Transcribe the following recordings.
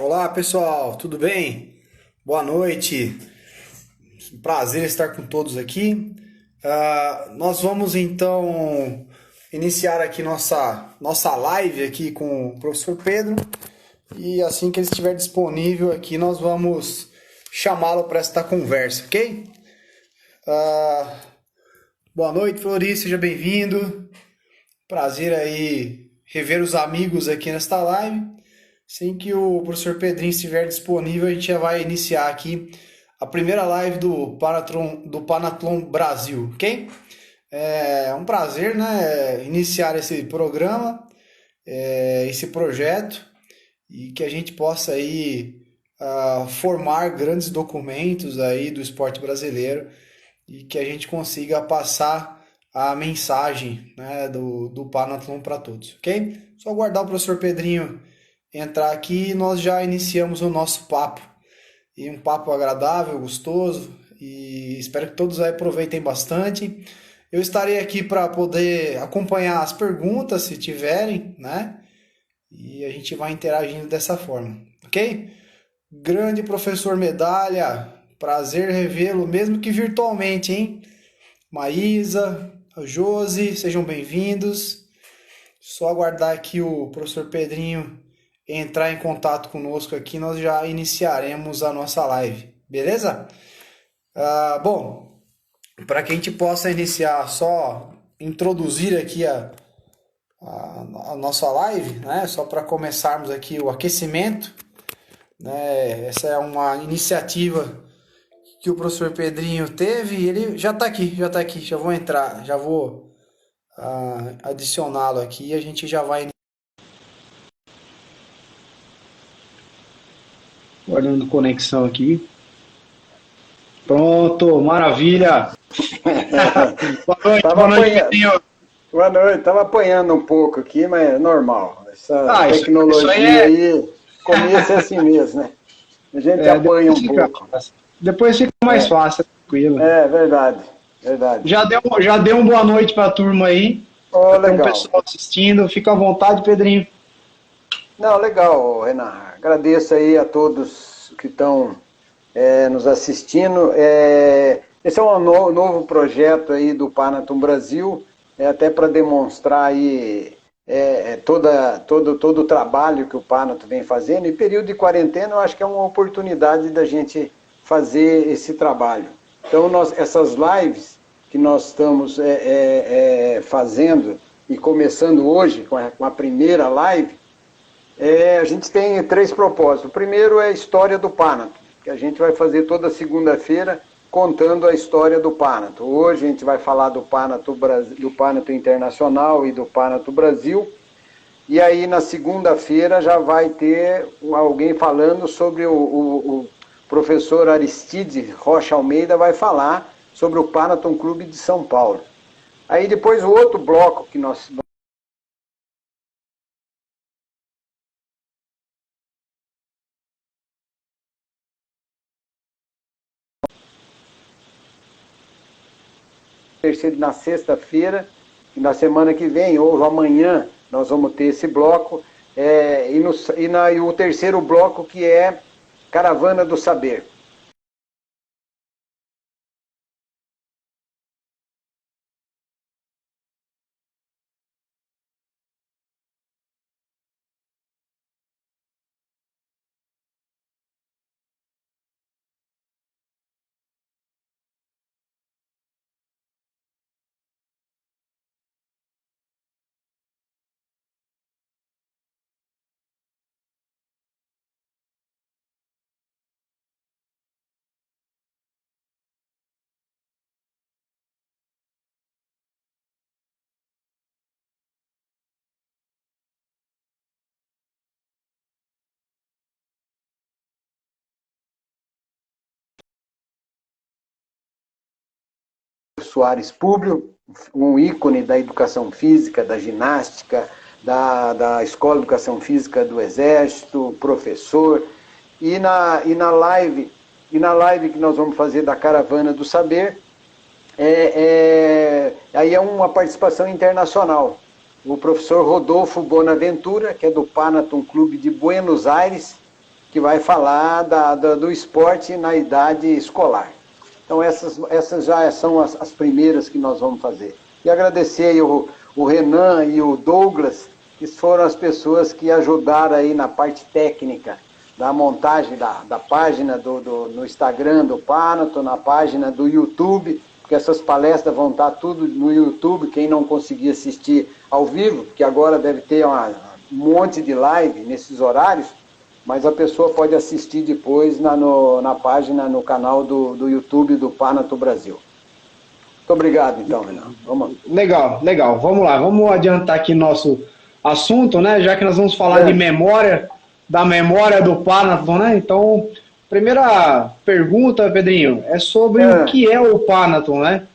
Olá pessoal, tudo bem? Boa noite, prazer estar com todos aqui. Nós vamos então iniciar aqui nossa live aqui com o professor Pedro e assim que ele estiver disponível aqui nós vamos chamá-lo para esta conversa, ok? Ah, Boa noite, Flori, seja bem-vindo. Prazer aí rever os amigos aqui nesta live. Assim que o professor Pedrinho estiver disponível, a gente já vai iniciar aqui a primeira live do Panathlon Brasil, ok? É um prazer, né, iniciar esse programa, esse projeto, e que a gente possa aí formar grandes documentos aí do esporte brasileiro e que a gente consiga passar a mensagem, né, do Panathlon para todos, ok? Só aguardar o professor Pedrinho entrar aqui e nós já iniciamos o nosso papo. E um papo agradável, gostoso, e espero que todos aí aproveitem bastante. Eu estarei aqui para poder acompanhar as perguntas, se tiverem, né? E a gente vai interagindo dessa forma, ok? Grande professor Medalha, prazer revê-lo, mesmo que virtualmente, hein? Maísa, a Josi, sejam bem-vindos. Só aguardar aqui o professor Pedrinho entrar em contato conosco aqui, nós já iniciaremos a nossa live, beleza? Bom, para que a gente possa iniciar, só introduzir aqui a nossa live, né? Só para começarmos aqui o aquecimento, né? Essa é uma iniciativa que o professor Pedrinho teve e ele já está aqui, já vou entrar, já vou adicioná-lo aqui e a gente já vai guardando conexão aqui. Pronto, maravilha! Boa noite, Pedrinho. Boa noite, tava apanhando um pouco aqui, mas é normal. Essa tecnologia aí, começo é assim mesmo, né? A gente apanha um pouco. Depois fica mais fácil, tranquilo. É verdade, verdade. Já deu uma boa noite para a turma aí. Legal. Tem um pessoal assistindo, fica à vontade, Pedrinho. Não, legal, Renan. Agradeço aí a todos que estão nos assistindo. Esse é um novo projeto aí do Panathlon Brasil, até para demonstrar aí todo o trabalho que o Panathlon vem fazendo. E período de quarentena eu acho que é uma oportunidade da gente fazer esse trabalho. Então, essas lives que nós estamos fazendo e começando hoje com a primeira live, a gente tem 3 propósitos. O primeiro é a história do Panathlon, que a gente vai fazer toda segunda-feira contando a história do Panathlon. Hoje a gente vai falar do Panathlon Internacional e do Panathlon Brasil. E aí na segunda-feira já vai ter alguém falando sobre o professor Aristide Rocha Almeida vai falar sobre o Panathlon Clube de São Paulo. Aí depois o outro bloco que nós na sexta-feira, e na semana que vem, ou amanhã, nós vamos ter esse bloco, e o terceiro bloco que é Caravana do Saber. Soares Públio, um ícone da educação física, da ginástica, da Escola de Educação Física do Exército, professor, e na live que nós vamos fazer da Caravana do Saber, aí é uma participação internacional. O professor Rodolfo Bonaventura, que é do Panathlon Clube de Buenos Aires, que vai falar do esporte na idade escolar. Então essas já são as primeiras que nós vamos fazer. E agradecer aí o Renan e o Douglas, que foram as pessoas que ajudaram aí na parte técnica da montagem da página no Instagram do Panato, na página do YouTube, porque essas palestras vão estar tudo no YouTube, quem não conseguir assistir ao vivo, porque agora deve ter um monte de live nesses horários, mas a pessoa pode assistir depois na página, no canal do YouTube do Panato Brasil. Muito obrigado, então, Renan. Vamos. Legal. Vamos lá, vamos adiantar aqui nosso assunto, né? Já que nós vamos falar de memória, da memória do Panato, né? Então, primeira pergunta, Pedrinho, é sobre o que é o Panato, né?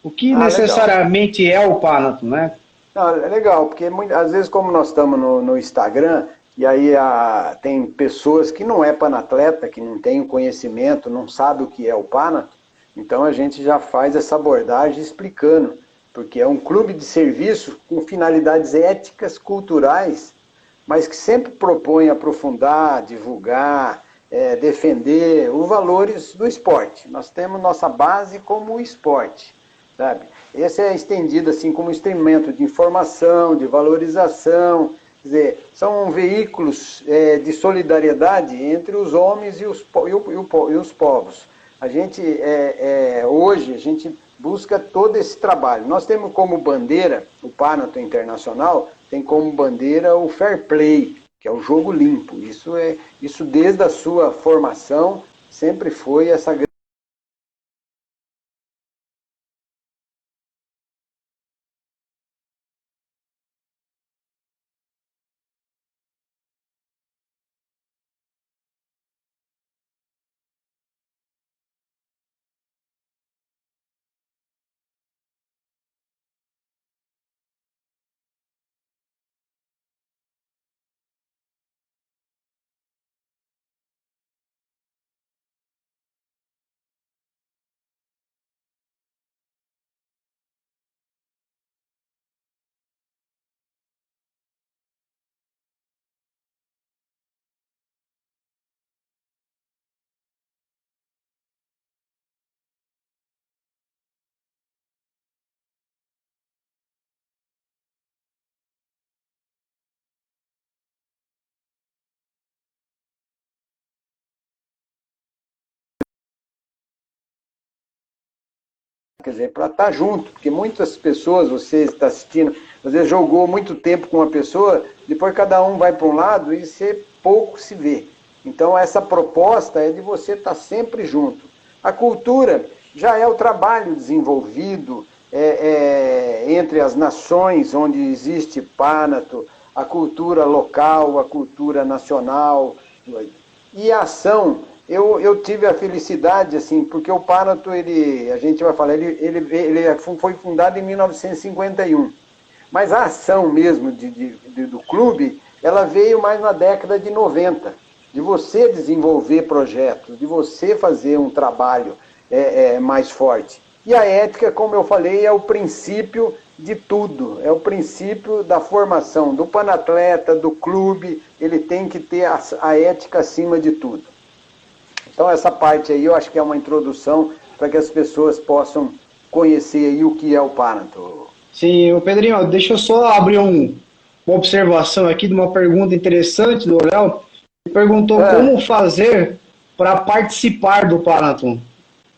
O que necessariamente legal. É o Panato, né? Não, é legal, porque às vezes como nós estamos no Instagram, e aí tem pessoas que não é panatleta, que não tem o conhecimento, não sabe o que é o Panato, então a gente já faz essa abordagem explicando, porque é um clube de serviço com finalidades éticas, culturais, mas que sempre propõe aprofundar, divulgar, defender os valores do esporte. Nós temos nossa base como o esporte, sabe? Esse é estendido assim como instrumento de informação, de valorização, quer dizer, são veículos de solidariedade entre os homens e os povos. A gente, hoje, a gente busca todo esse trabalho. Nós temos como bandeira, o Panato Internacional, tem como bandeira o fair play, que é o jogo limpo. Isso desde a sua formação, sempre foi essa grande. Quer dizer, para estar junto, porque muitas pessoas, você está assistindo, às vezes jogou muito tempo com uma pessoa, depois cada um vai para um lado e você pouco se vê. Então essa proposta é de você estar sempre junto. A cultura já é o trabalho desenvolvido entre as nações onde existe Panato, a cultura local, a cultura nacional, e a ação. Eu tive a felicidade, assim, porque o Panato, a gente vai falar, ele foi fundado em 1951. Mas a ação mesmo do clube, ela veio mais na década de 90. De você desenvolver projetos, de você fazer um trabalho mais forte. E a ética, como eu falei, é o princípio de tudo. É o princípio da formação do panatleta, do clube. Ele tem que ter a ética acima de tudo. Então essa parte aí eu acho que é uma introdução para que as pessoas possam conhecer aí o que é o Panato. Sim, Pedrinho, deixa eu só abrir uma observação aqui de uma pergunta interessante do Léo. Ele perguntou como fazer para participar do Panato.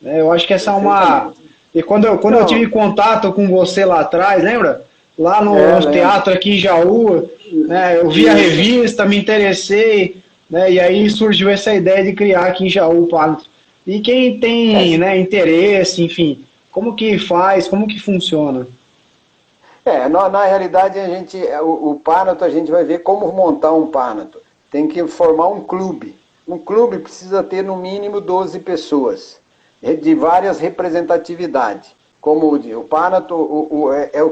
Eu acho que essa é uma... E quando eu tive contato com você lá atrás, lembra? Lá no teatro aqui em Jaú, né, eu vi a revista, me interessei... Né, e aí surgiu essa ideia de criar aqui em Jaú o Panato. E quem tem interesse, enfim, como que faz, como que funciona? Na realidade, o Panato, a gente vai ver como montar um Panato. Tem que formar um clube. Um clube precisa ter no mínimo 12 pessoas, de várias representatividades. Como o Panato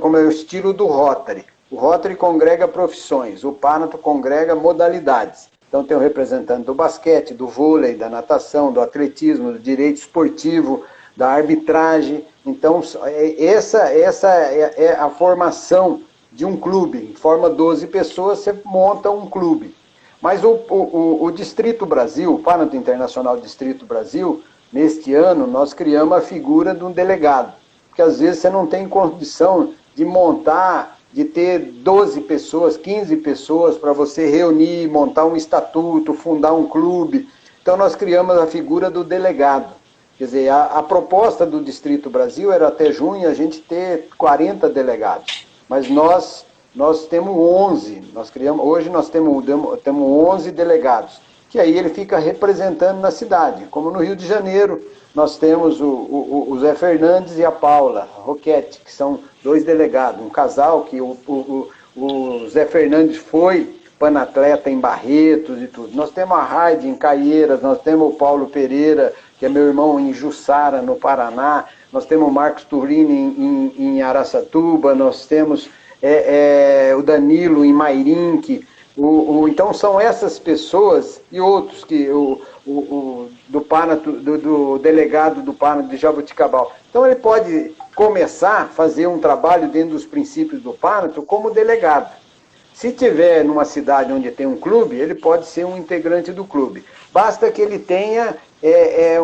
como é o estilo do Rotary. O Rotary congrega profissões, o Panato congrega modalidades. Então tem o representante do basquete, do vôlei, da natação, do atletismo, do direito esportivo, da arbitragem. Então essa é a formação de um clube. Forma 12 pessoas, você monta um clube. Mas o Distrito Brasil, o Panato Internacional Distrito Brasil, neste ano nós criamos a figura de um delegado, porque às vezes você não tem condição de montar, de ter 12 pessoas, 15 pessoas para você reunir, montar um estatuto, fundar um clube. Então nós criamos a figura do delegado. Quer dizer, a proposta do Distrito Brasil era até junho a gente ter 40 delegados, mas nós temos 11, hoje nós temos 11 delegados, que aí ele fica representando na cidade, como no Rio de Janeiro, nós temos o Zé Fernandes e a Paula Roquete, que são 2 delegados, um casal que o Zé Fernandes foi panatleta em Barretos e tudo. Nós temos a Raide em Caieiras, nós temos o Paulo Pereira, que é meu irmão em Jussara, no Paraná, nós temos o Marcos Turini em Araçatuba, nós temos o Danilo em Mairinque, então são essas pessoas e outros que do delegado do Panato de Jaboticabal. Então ele pode começar a fazer um trabalho dentro dos princípios do Panato como delegado. Se tiver numa cidade onde tem um clube, ele pode ser um integrante do clube. Basta que ele tenha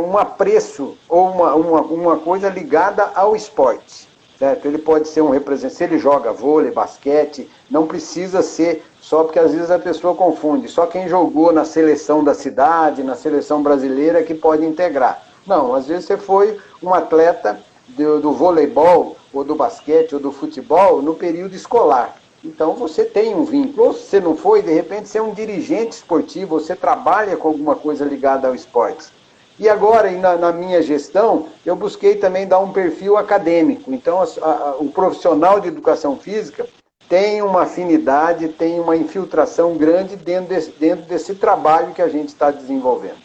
um apreço ou uma coisa ligada ao esporte. Certo? Ele pode ser um representante, se ele joga vôlei, basquete, não precisa ser só porque às vezes a pessoa confunde, só quem jogou na seleção da cidade, na seleção brasileira que pode integrar. Não, às vezes você foi um atleta do voleibol, ou do basquete, ou do futebol no período escolar. Então você tem um vínculo, ou se você não foi, de repente você é um dirigente esportivo, você trabalha com alguma coisa ligada ao esporte. E agora, na minha gestão, eu busquei também dar um perfil acadêmico. Então, o profissional de educação física tem uma afinidade, tem uma infiltração grande dentro desse trabalho que a gente está desenvolvendo.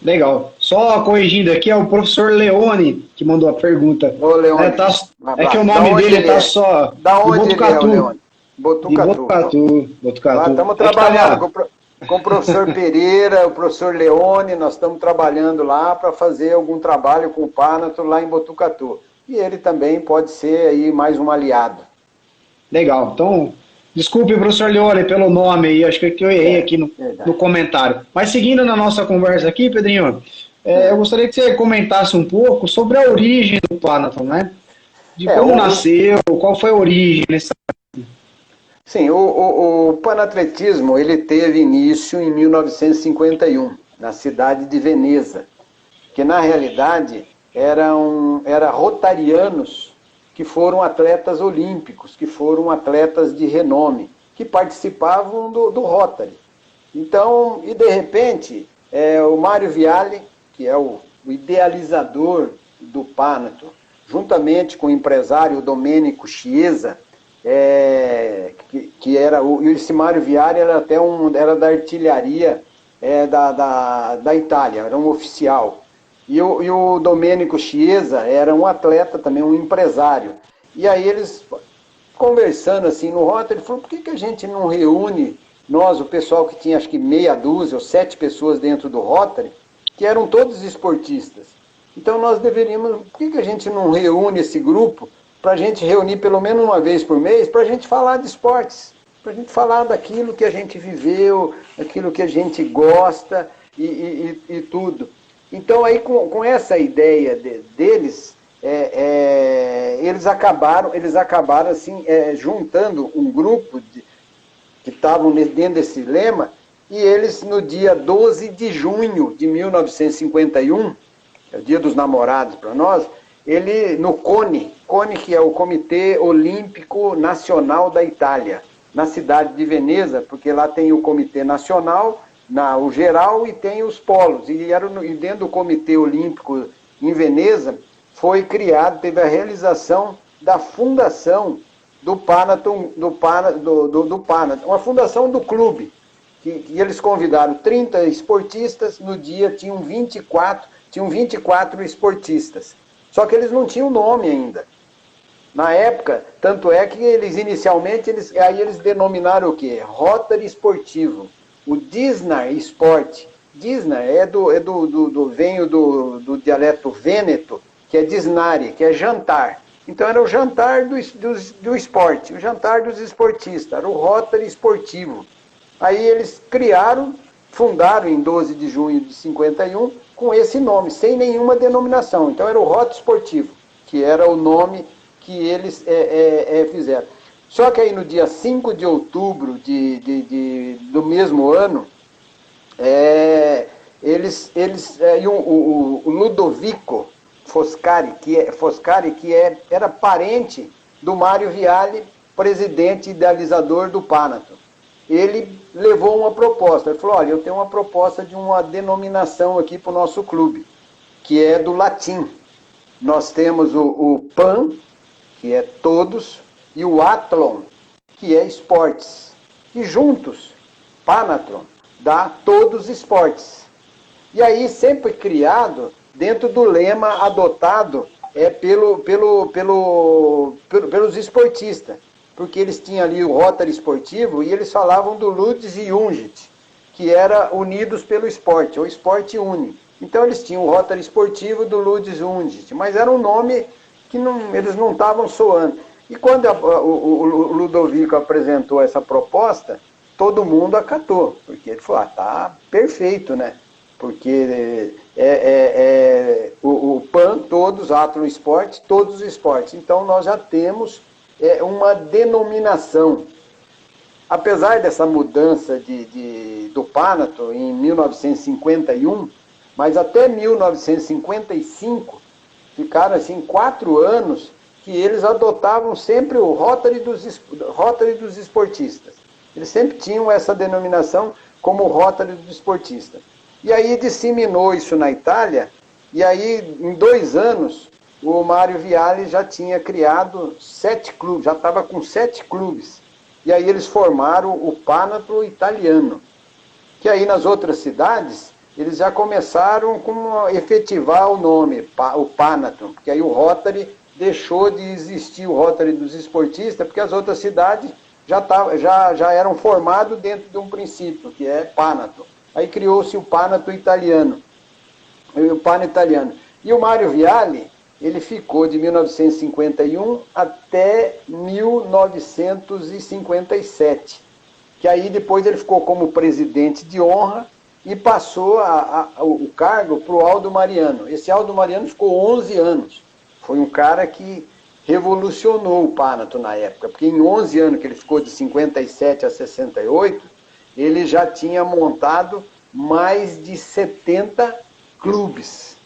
Legal. Só corrigindo aqui, é o professor Leone que mandou a pergunta. Ô, Leone. É que o nome dele está só... Da onde ele é, Leone? Botucatu. Estamos trabalhando com o professor Pereira, o professor Leone, nós estamos trabalhando lá para fazer algum trabalho com o Panato lá em Botucatu. E ele também pode ser aí mais um aliado. Legal. Então, desculpe, professor Leone, pelo nome aí, acho que eu errei aqui no comentário. Mas seguindo na nossa conversa aqui, Pedrinho, eu gostaria que você comentasse um pouco sobre a origem do Panato, né? De como nasceu, qual foi a origem nessa... Sim, o panatletismo ele teve início em 1951, na cidade de Veneza, que na realidade era rotarianos que foram atletas olímpicos, que foram atletas de renome, que participavam do Rotary. Então, e de repente, o Mário Viale, que é o idealizador do Panato, juntamente com o empresário Domênico Chiesa, esse Mário Viale era era da artilharia da Itália, era um oficial. E o Domênico Chiesa era um atleta também, um empresário. E aí eles, conversando assim no Rotary, ele falou, por que a gente não reúne nós, o pessoal que tinha acho que meia dúzia ou 7 pessoas dentro do Rotary, que eram todos esportistas. Então nós deveríamos, por que a gente não reúne esse grupo para a gente reunir pelo menos uma vez por mês, para a gente falar de esportes, para a gente falar daquilo que a gente viveu, daquilo que a gente gosta e tudo. Então aí com essa ideia deles, eles acabaram assim, juntando um grupo que estavam dentro desse lema, e eles no dia 12 de junho de 1951, é o dia dos namorados para nós, ele no CONI, que é o Comitê Olímpico Nacional da Itália, na cidade de Veneza, porque lá tem o Comitê Nacional, o geral, e tem os polos. E dentro do Comitê Olímpico em Veneza, teve a realização da fundação do Panato, uma fundação do clube, que eles convidaram 30 esportistas, no dia tinham 24 esportistas. Só que eles não tinham nome ainda. Na época, tanto é que inicialmente, eles denominaram o quê? Rotary Esportivo. O Disnar Sport. Disnar vem do dialeto vêneto, que é disnare, que é jantar. Então era o jantar do esporte, o jantar dos esportistas, era o Rotary Esportivo. Aí eles fundaram em 12 de junho de 51 com esse nome, sem nenhuma denominação. Então era o Rota Esportivo, que era o nome que eles fizeram. Só que aí no dia 5 de outubro do mesmo ano, o Ludovico Foscari, era parente do Mário Viale, presidente idealizador do Panathon. Ele levou uma proposta, ele falou, olha, eu tenho uma proposta de uma denominação aqui para o nosso clube, que é do latim. Nós temos o PAN, que é todos, e o Athlon, que é esportes. E juntos, Panathon, dá todos esportes. E aí sempre criado dentro do lema adotado pelos esportistas. Porque eles tinham ali o Rotary Esportivo e eles falavam do Ludes e Ungit, que era Unidos pelo Esporte, ou Esporte Une. Então eles tinham o Rotary Esportivo do Ludes e Ungit, mas era um nome que eles não estavam soando. E quando o Ludovico apresentou essa proposta, todo mundo acatou, porque ele falou, tá perfeito, né? Porque o PAN, todos, Athlon Esporte, todos os esportes. Então nós já temos uma denominação. Apesar dessa mudança do Panathon em 1951, mas até 1955, ficaram assim 4 anos que eles adotavam sempre o Rotary dos esportistas. Eles sempre tinham essa denominação como Rotary dos esportistas. E aí disseminou isso na Itália, e aí em 2 anos o Mário Viale já tinha criado 7 clubes, já estava com 7 clubes. E aí eles formaram o Panathon italiano, que aí nas outras cidades eles já começaram a efetivar o nome, o Panathon, porque aí o Rotary deixou de existir, o Rotary dos esportistas, porque as outras cidades já eram formadas dentro de um princípio, que é Panathon. Aí criou-se o Panathon italiano, o Panathon italiano. E o Mário Viale, ele ficou de 1951 até 1957, que aí depois ele ficou como presidente de honra e passou o cargo para o Aldo Mariano. Esse Aldo Mariano ficou 11 anos. Foi um cara que revolucionou o Panathon na época, porque em 11 anos que ele ficou de 57 a 68, ele já tinha montado mais de 70 clubes.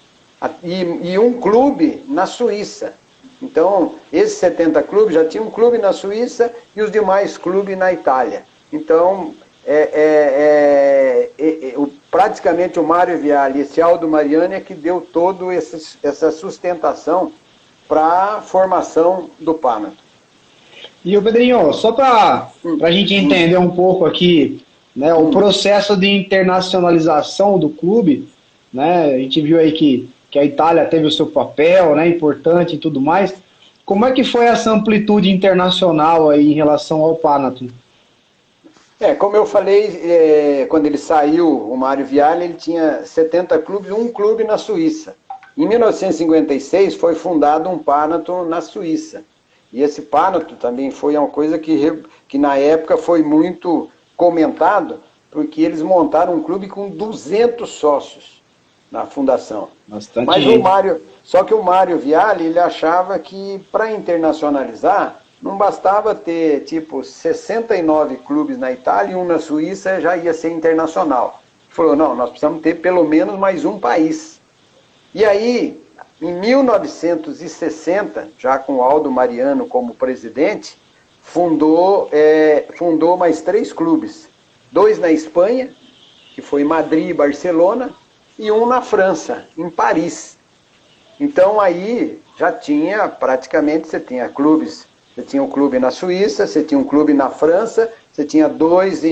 E um clube na Suíça. Então, esses 70 clubes já tinham um clube na Suíça e os demais clubes na Itália. Então, praticamente o Mário Viale e esse Aldo Mariano é que deu toda essa sustentação para a formação do Panathon. E o Pedrinho, só para a gente entender um pouco aqui, né, o processo de internacionalização do clube, né, a gente viu aí que a Itália teve o seu papel, né, importante e tudo mais. Como é que foi essa amplitude internacional aí em relação ao Panathon? Como eu falei, quando ele saiu, o Mário Viale, ele tinha 70 clubes, um clube na Suíça. Em 1956 foi fundado um Panathon na Suíça. E esse Panathon também foi uma coisa que na época foi muito comentado, porque eles montaram um clube com 200 sócios na fundação. Bastante. Mas só que o Mário Viale, ele achava que para internacionalizar, não bastava ter tipo 69 clubes na Itália e um na Suíça, já ia ser internacional. Ele falou, não, nós precisamos ter pelo menos mais um país. E aí, em 1960, já com o Aldo Mariano como presidente, fundou mais 3 clubes. 2 na Espanha, que foi Madrid e Barcelona, e um na França, em Paris. Então aí já tinha, praticamente, você tinha um clube na Suíça, você tinha um clube na França, você tinha 2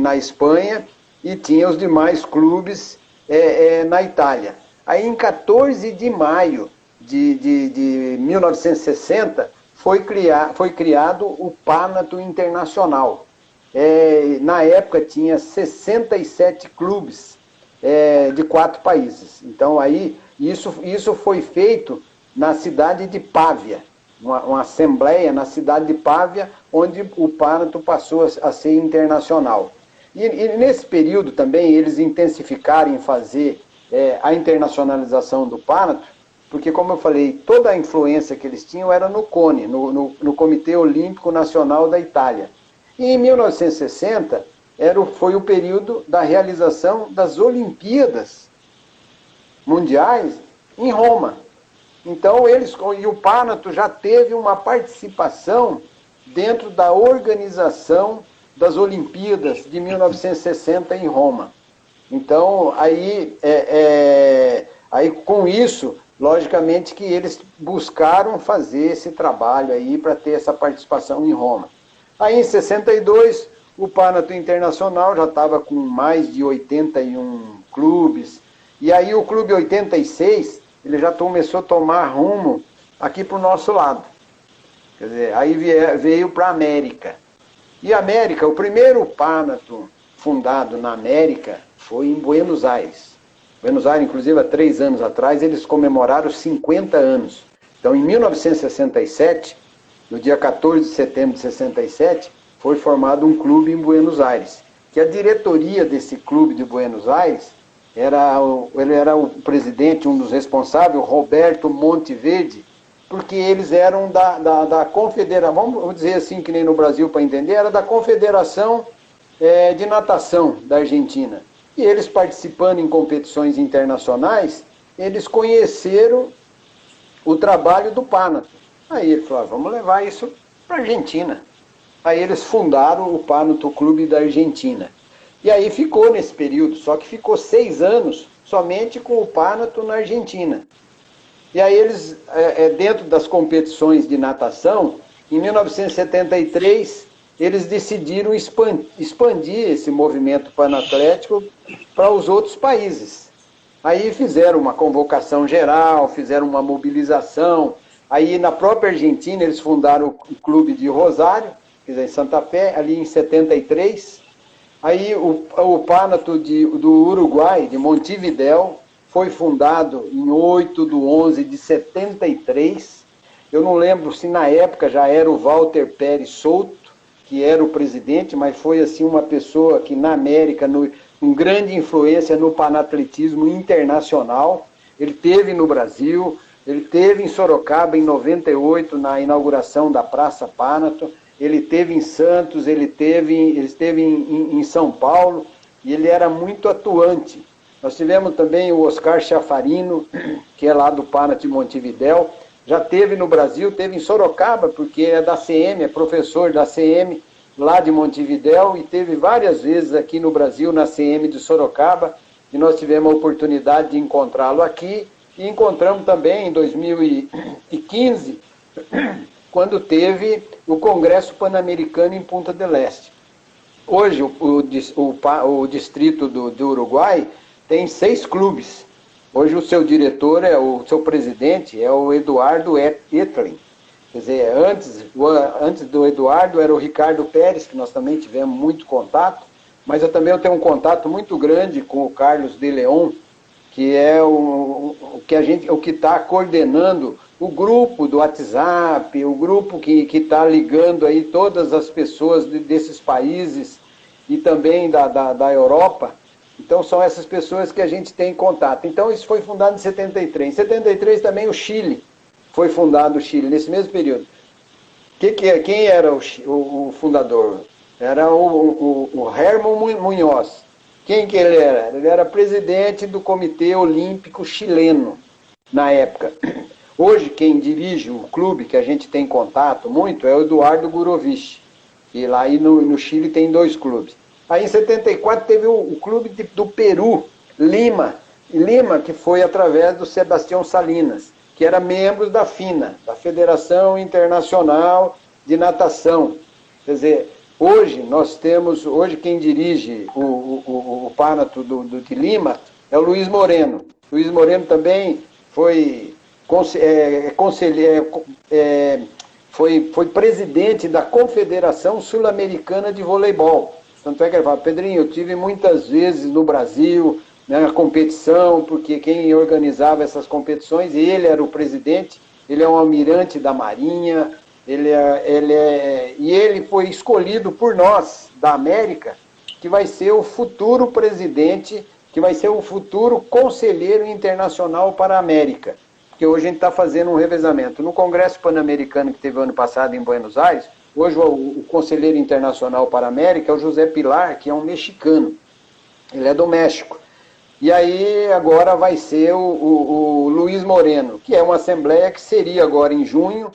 na Espanha e tinha os demais clubes na Itália. Aí em 14 de maio de 1960 foi criado o Panathon Internacional. Na época tinha 67 clubes de 4 países. Então aí isso foi feito na cidade de Pávia, uma assembleia na cidade de Pávia, onde o Panathon passou a ser internacional. E nesse período também eles intensificaram em fazer a internacionalização do Panato, porque, como eu falei, toda a influência que eles tinham era no CONI, no Comitê Olímpico Nacional da Itália. E em 1960 foi o período da realização das Olimpíadas Mundiais em Roma. Então, e o Panato já teve uma participação dentro da organização das Olimpíadas de 1960 em Roma. Então, aí com isso, logicamente que eles buscaram fazer esse trabalho aí para ter essa participação em Roma. Aí, em 62, o Panato Internacional já estava com mais de 81 clubes, e aí o Clube 86, ele já começou a tomar rumo aqui para o nosso lado. Quer dizer, aí veio para a América. E a América, o primeiro Panato fundado na América foi em Buenos Aires. Buenos Aires, inclusive, há 3 anos atrás, eles comemoraram 50 anos. Então, em 1967, no dia 14 de setembro de 67, foi formado um clube em Buenos Aires. Que a diretoria desse clube de Buenos Aires, ele era o presidente, um dos responsáveis, Roberto Monteverde, porque eles eram da confederação, vamos dizer assim, que nem no Brasil para entender, era da Confederação de Natação da Argentina. E eles participando em competições internacionais, eles conheceram o trabalho do Panato. Aí ele falou, vamos levar isso para a Argentina. Aí eles fundaram o Panato Clube da Argentina. E aí ficou nesse período, só que ficou 6 anos somente com o Panato na Argentina. E aí eles, dentro das competições de natação, em 1973, eles decidiram expandir esse movimento panatlético para os outros países. Aí fizeram uma convocação geral, fizeram uma mobilização. Aí na própria Argentina eles fundaram o Clube de Rosário, quer dizer, em Santa Fé, ali em 73. Aí o Panato do Uruguai, de Montevidéu, foi fundado em 8/11 de 73. Eu não lembro se na época já era o Walter Pérez Souto, que era o presidente, mas foi assim uma pessoa que na América, com grande influência no panatletismo internacional. Ele teve no Brasil, ele teve em Sorocaba em 98, na inauguração da Praça Panato, ele teve em Santos, ele esteve em São Paulo, e ele era muito atuante. Nós tivemos também o Oscar Chafarino, que é lá do Panato de Montevidéu, já teve no Brasil, teve em Sorocaba, porque é da CM, é professor da CM, lá de Montevidéu, e teve várias vezes aqui no Brasil, na CM de Sorocaba, e nós tivemos a oportunidade de encontrá-lo aqui, e encontramos também em 2015, quando teve o Congresso Pan-Americano em Punta del Este. Hoje, o distrito do Uruguai tem 6 clubes. Hoje o seu diretor, o seu presidente, é o Eduardo Etling. Quer dizer, antes do Eduardo era o Ricardo Pérez, que nós também tivemos muito contato, mas eu tenho um contato muito grande com o Carlos de Leon, que é o que está coordenando o grupo do WhatsApp, o grupo que está ligando aí todas as pessoas desses países e também da Europa. Então são essas pessoas que a gente tem contato. Então isso foi fundado em 73. Em 73 também o Chile foi fundado, nesse mesmo período. Quem era o fundador? Era o Herman Munhoz. Quem que ele era? Ele era presidente do Comitê Olímpico Chileno, na época. Hoje, quem dirige o clube, que a gente tem contato muito, é o Eduardo Gurovich. E lá no Chile tem 2 clubes. Aí em 74 teve o clube do Peru, Lima, que foi através do Sebastião Salinas, que era membro da FINA, da Federação Internacional de Natação. Quer dizer, hoje quem dirige o Panato de Lima é o Luiz Moreno. Luiz Moreno também foi presidente da Confederação Sul-Americana de Voleibol. Tanto é que ele fala, Pedrinho, eu tive muitas vezes no Brasil, na competição, porque quem organizava essas competições, ele era o presidente, ele é um almirante da Marinha, e ele foi escolhido por nós, da América, que vai ser o futuro presidente, que vai ser o futuro conselheiro internacional para a América. Porque hoje a gente está fazendo um revezamento. No Congresso Pan-Americano que teve ano passado em Buenos Aires, hoje o conselheiro internacional para a América é o José Pilar, que é um mexicano. Ele é do México. E aí agora vai ser o Luiz Moreno, que é uma assembleia que seria agora em junho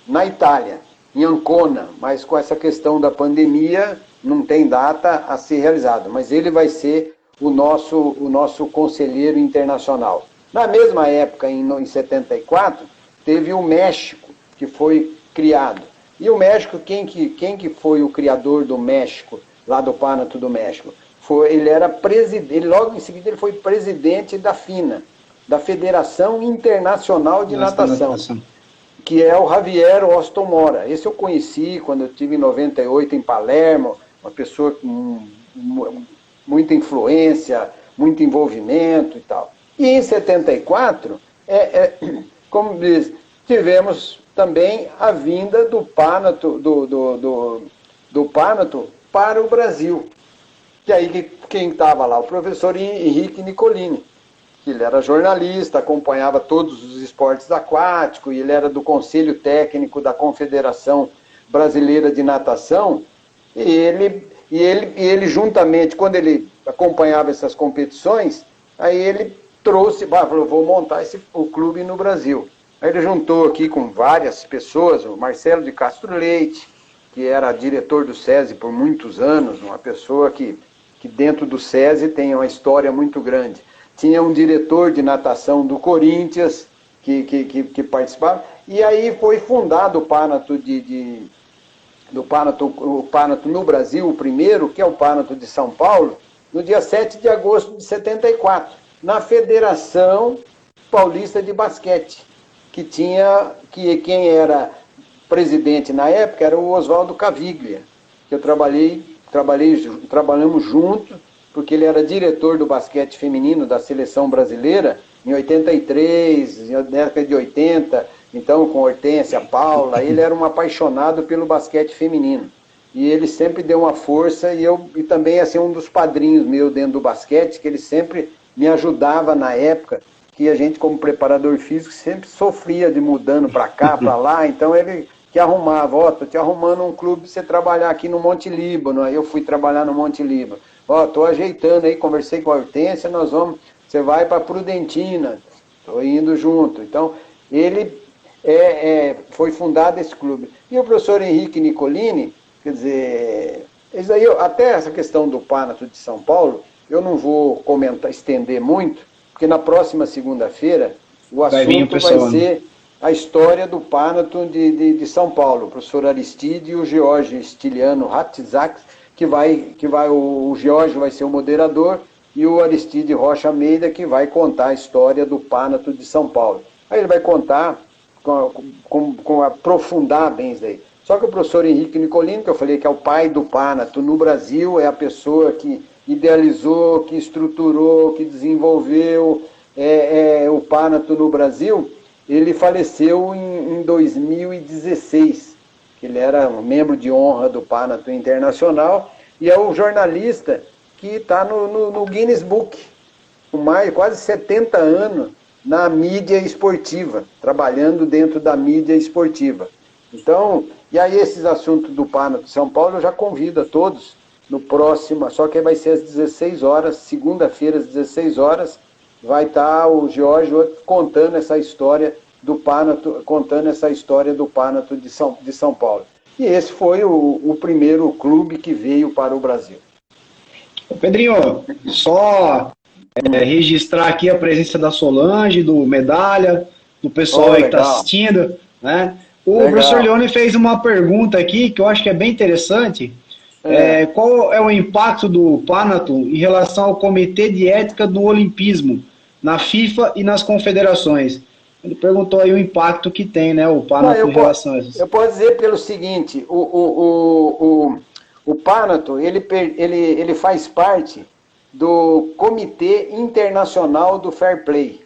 na Itália, em Ancona, mas com essa questão da pandemia não tem data a ser realizada. Mas ele vai ser o nosso conselheiro internacional. Na mesma época, em 74, teve o México, que foi criado. E o México, quem que foi o criador do México, lá do Panato do México? Ele era presidente, logo em seguida ele foi presidente da FINA, da Federação Internacional de Natação, que é o Javier Austin Mora. Esse eu conheci quando eu estive em 98 em Palermo, uma pessoa com muita influência, muito envolvimento e tal. E em 74, como diz, tivemos também a vinda do Panato, do Panato para o Brasil. E aí quem estava lá? O professor Henrique Nicolini, que ele era jornalista, acompanhava todos os esportes aquáticos, e ele era do Conselho Técnico da Confederação Brasileira de Natação, e ele juntamente, quando ele acompanhava essas competições, aí ele falou, vou montar o clube no Brasil. Aí ele juntou aqui com várias pessoas, o Marcelo de Castro Leite, que era diretor do SESI por muitos anos, uma pessoa que dentro do SESI tem uma história muito grande. Tinha um diretor de natação do Corinthians, que participava, e aí foi fundado o Panato o Panato no Brasil, o primeiro, que é o Panato de São Paulo, no dia 7 de agosto de 74, na Federação Paulista de Basquete, quem era presidente na época era o Oswaldo Caviglia, que eu trabalhamos juntos, porque ele era diretor do basquete feminino da seleção brasileira em 83, na década de 80, então com Hortência, Paula, ele era um apaixonado pelo basquete feminino. E ele sempre deu uma força, e também assim, um dos padrinhos meu dentro do basquete, que ele sempre me ajudava na época, que a gente como preparador físico sempre sofria de mudando para cá, para lá, então ele que arrumava, tô te arrumando um clube para você trabalhar aqui no Monte Líbano. Aí eu fui trabalhar no Monte Líbano. Tô ajeitando aí, conversei com a Hortência, você vai para Prudentina, tô indo junto. Então, ele foi fundado esse clube. E o professor Henrique Nicolini, quer dizer, isso aí, até essa questão do Panato de São Paulo, eu não vou estender muito, porque na próxima segunda-feira o assunto vai ser a história do Panato de São Paulo, o professor Aristide e o George Stiliano Ratzak, o George vai ser o moderador, e o Aristide Rocha Almeida, que vai contar a história do Panato de São Paulo. Aí ele vai contar, aprofundar bem isso daí. Só que o professor Henrique Nicolini, que eu falei que é o pai do Panato no Brasil, é a pessoa que idealizou, que estruturou, que desenvolveu o Panato no Brasil. Ele faleceu em 2016, que ele era um membro de honra do Panato Internacional, e é o jornalista que está no Guinness Book, com quase 70 anos na mídia esportiva, trabalhando dentro da mídia esportiva. Então, e aí esses assuntos do Panato de São Paulo eu já convido a todos no próximo, só que vai ser às 16 horas, segunda-feira às 16 horas, vai estar o Jorge contando essa história do Panato, de São Paulo. E esse foi o primeiro clube que veio para o Brasil. Pedrinho, só registrar aqui a presença da Solange, do Medalha, do pessoal aí que está assistindo, né? O professor Leone fez uma pergunta aqui que eu acho que é bem interessante. Qual é o impacto do Panato em relação ao Comitê de Ética do Olimpismo, na FIFA e nas confederações? Ele perguntou aí o impacto que tem, né, o Panato em relação a isso. Eu posso dizer pelo seguinte, o Panato, ele faz parte do Comitê Internacional do Fair Play.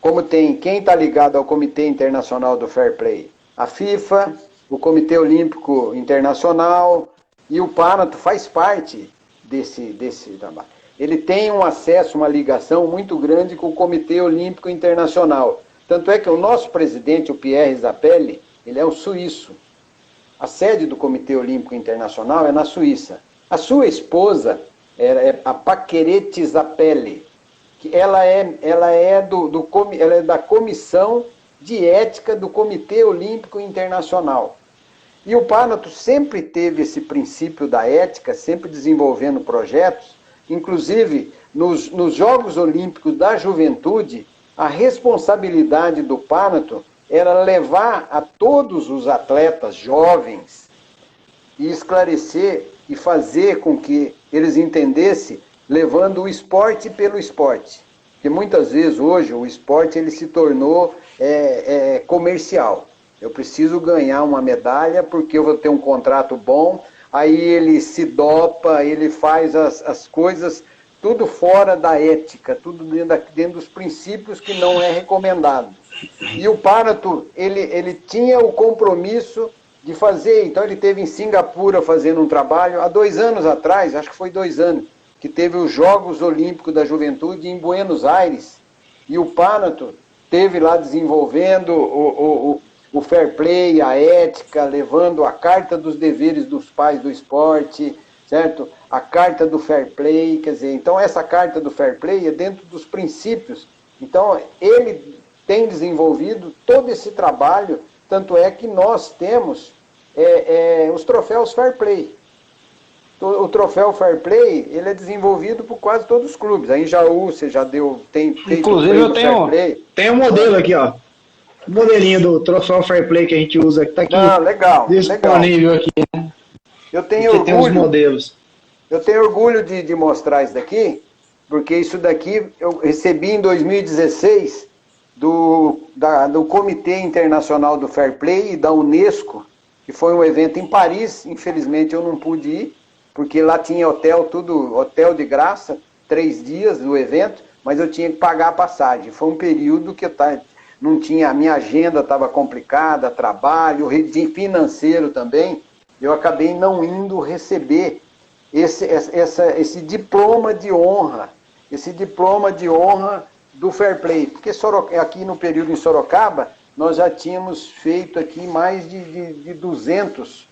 Como tem quem está ligado ao Comitê Internacional do Fair Play? A FIFA, o Comitê Olímpico Internacional, e o Panato faz parte desse trabalho. Ele tem um acesso, uma ligação muito grande com o Comitê Olímpico Internacional. Tanto é que o nosso presidente, o Pierre Zappelli, ele é um suíço. A sede do Comitê Olímpico Internacional é na Suíça. A sua esposa é a Paquerete Zappelli, que ela é da Comissão de Ética do Comitê Olímpico Internacional. E o Panathinaikos sempre teve esse princípio da ética, sempre desenvolvendo projetos, inclusive nos Jogos Olímpicos da Juventude, a responsabilidade do Panathinaikos era levar a todos os atletas jovens e esclarecer e fazer com que eles entendessem, levando o esporte pelo esporte. Porque muitas vezes hoje o esporte ele se tornou comercial. Eu preciso ganhar uma medalha porque eu vou ter um contrato bom, aí ele se dopa, ele faz as coisas tudo fora da ética, tudo dentro dos princípios que não é recomendado. E o Panathinaikos, ele tinha o compromisso de fazer, então ele esteve em Singapura fazendo um trabalho, há 2 anos atrás, acho que foi 2 anos, que teve os Jogos Olímpicos da Juventude em Buenos Aires, e o Panathinaikos esteve lá desenvolvendo o fair play, a ética, levando a carta dos deveres dos pais do esporte, certo? A carta do fair play, quer dizer, então essa carta do fair play é dentro dos princípios. Então ele tem desenvolvido todo esse trabalho, tanto é que nós temos os troféus fair play. O troféu fair play, ele é desenvolvido por quase todos os clubes. Aí em Jaú, você já tem inclusive eu tenho um modelo aqui, ó. O modelinho do troféu fair play que a gente usa, que está aqui legal, disponível aqui, né? Eu tenho orgulho, tem os modelos. Eu tenho orgulho de mostrar isso daqui, porque isso daqui eu recebi em 2016 do Comitê Internacional do Fair Play e da Unesco, que foi um evento em Paris. Infelizmente eu não pude ir, porque lá tinha hotel de graça, 3 dias do evento, mas eu tinha que pagar a passagem. Foi um período que não tinha, a minha agenda estava complicada, trabalho, financeiro também. Eu acabei não indo receber esse diploma de honra, do Fair Play, porque aqui no período em Sorocaba, nós já tínhamos feito aqui mais de 200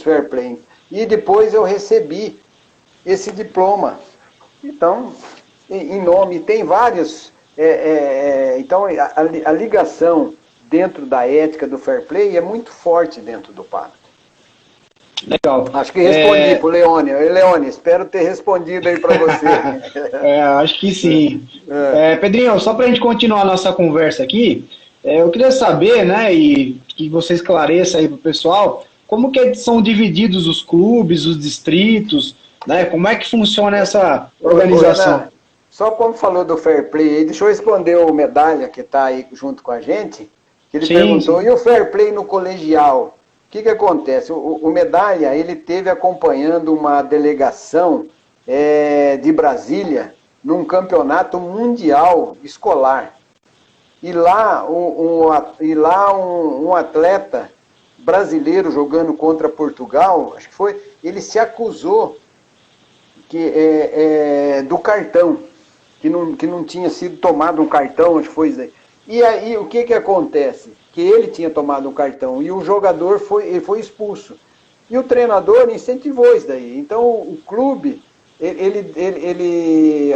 Fair Play, e depois eu recebi esse diploma. Então, em nome, tem vários, então a ligação dentro da ética do Fair Play é muito forte dentro do Panathinaikos. Legal. Acho que respondi pro Leone. Leone, espero ter respondido aí para você. Acho que sim. Pedrinho, só para a gente continuar a nossa conversa aqui, eu queria saber, né, e que você esclareça aí pro pessoal, como que são divididos os clubes, os distritos, né, como é que funciona essa organização? Renan, só como falou do Fair Play, deixa eu responder o Medalha, que está aí junto com a gente, que ele perguntou, e o Fair Play no colegial? O que acontece? O Medalha, ele teve acompanhando uma delegação de Brasília num campeonato mundial escolar. E lá um atleta brasileiro jogando contra Portugal, acho que foi, ele se acusou do cartão, que não tinha sido tomado um cartão, acho que foi isso aí. E aí o que acontece? Que ele tinha tomado um cartão e o jogador foi expulso. E o treinador incentivou isso daí. Então o clube,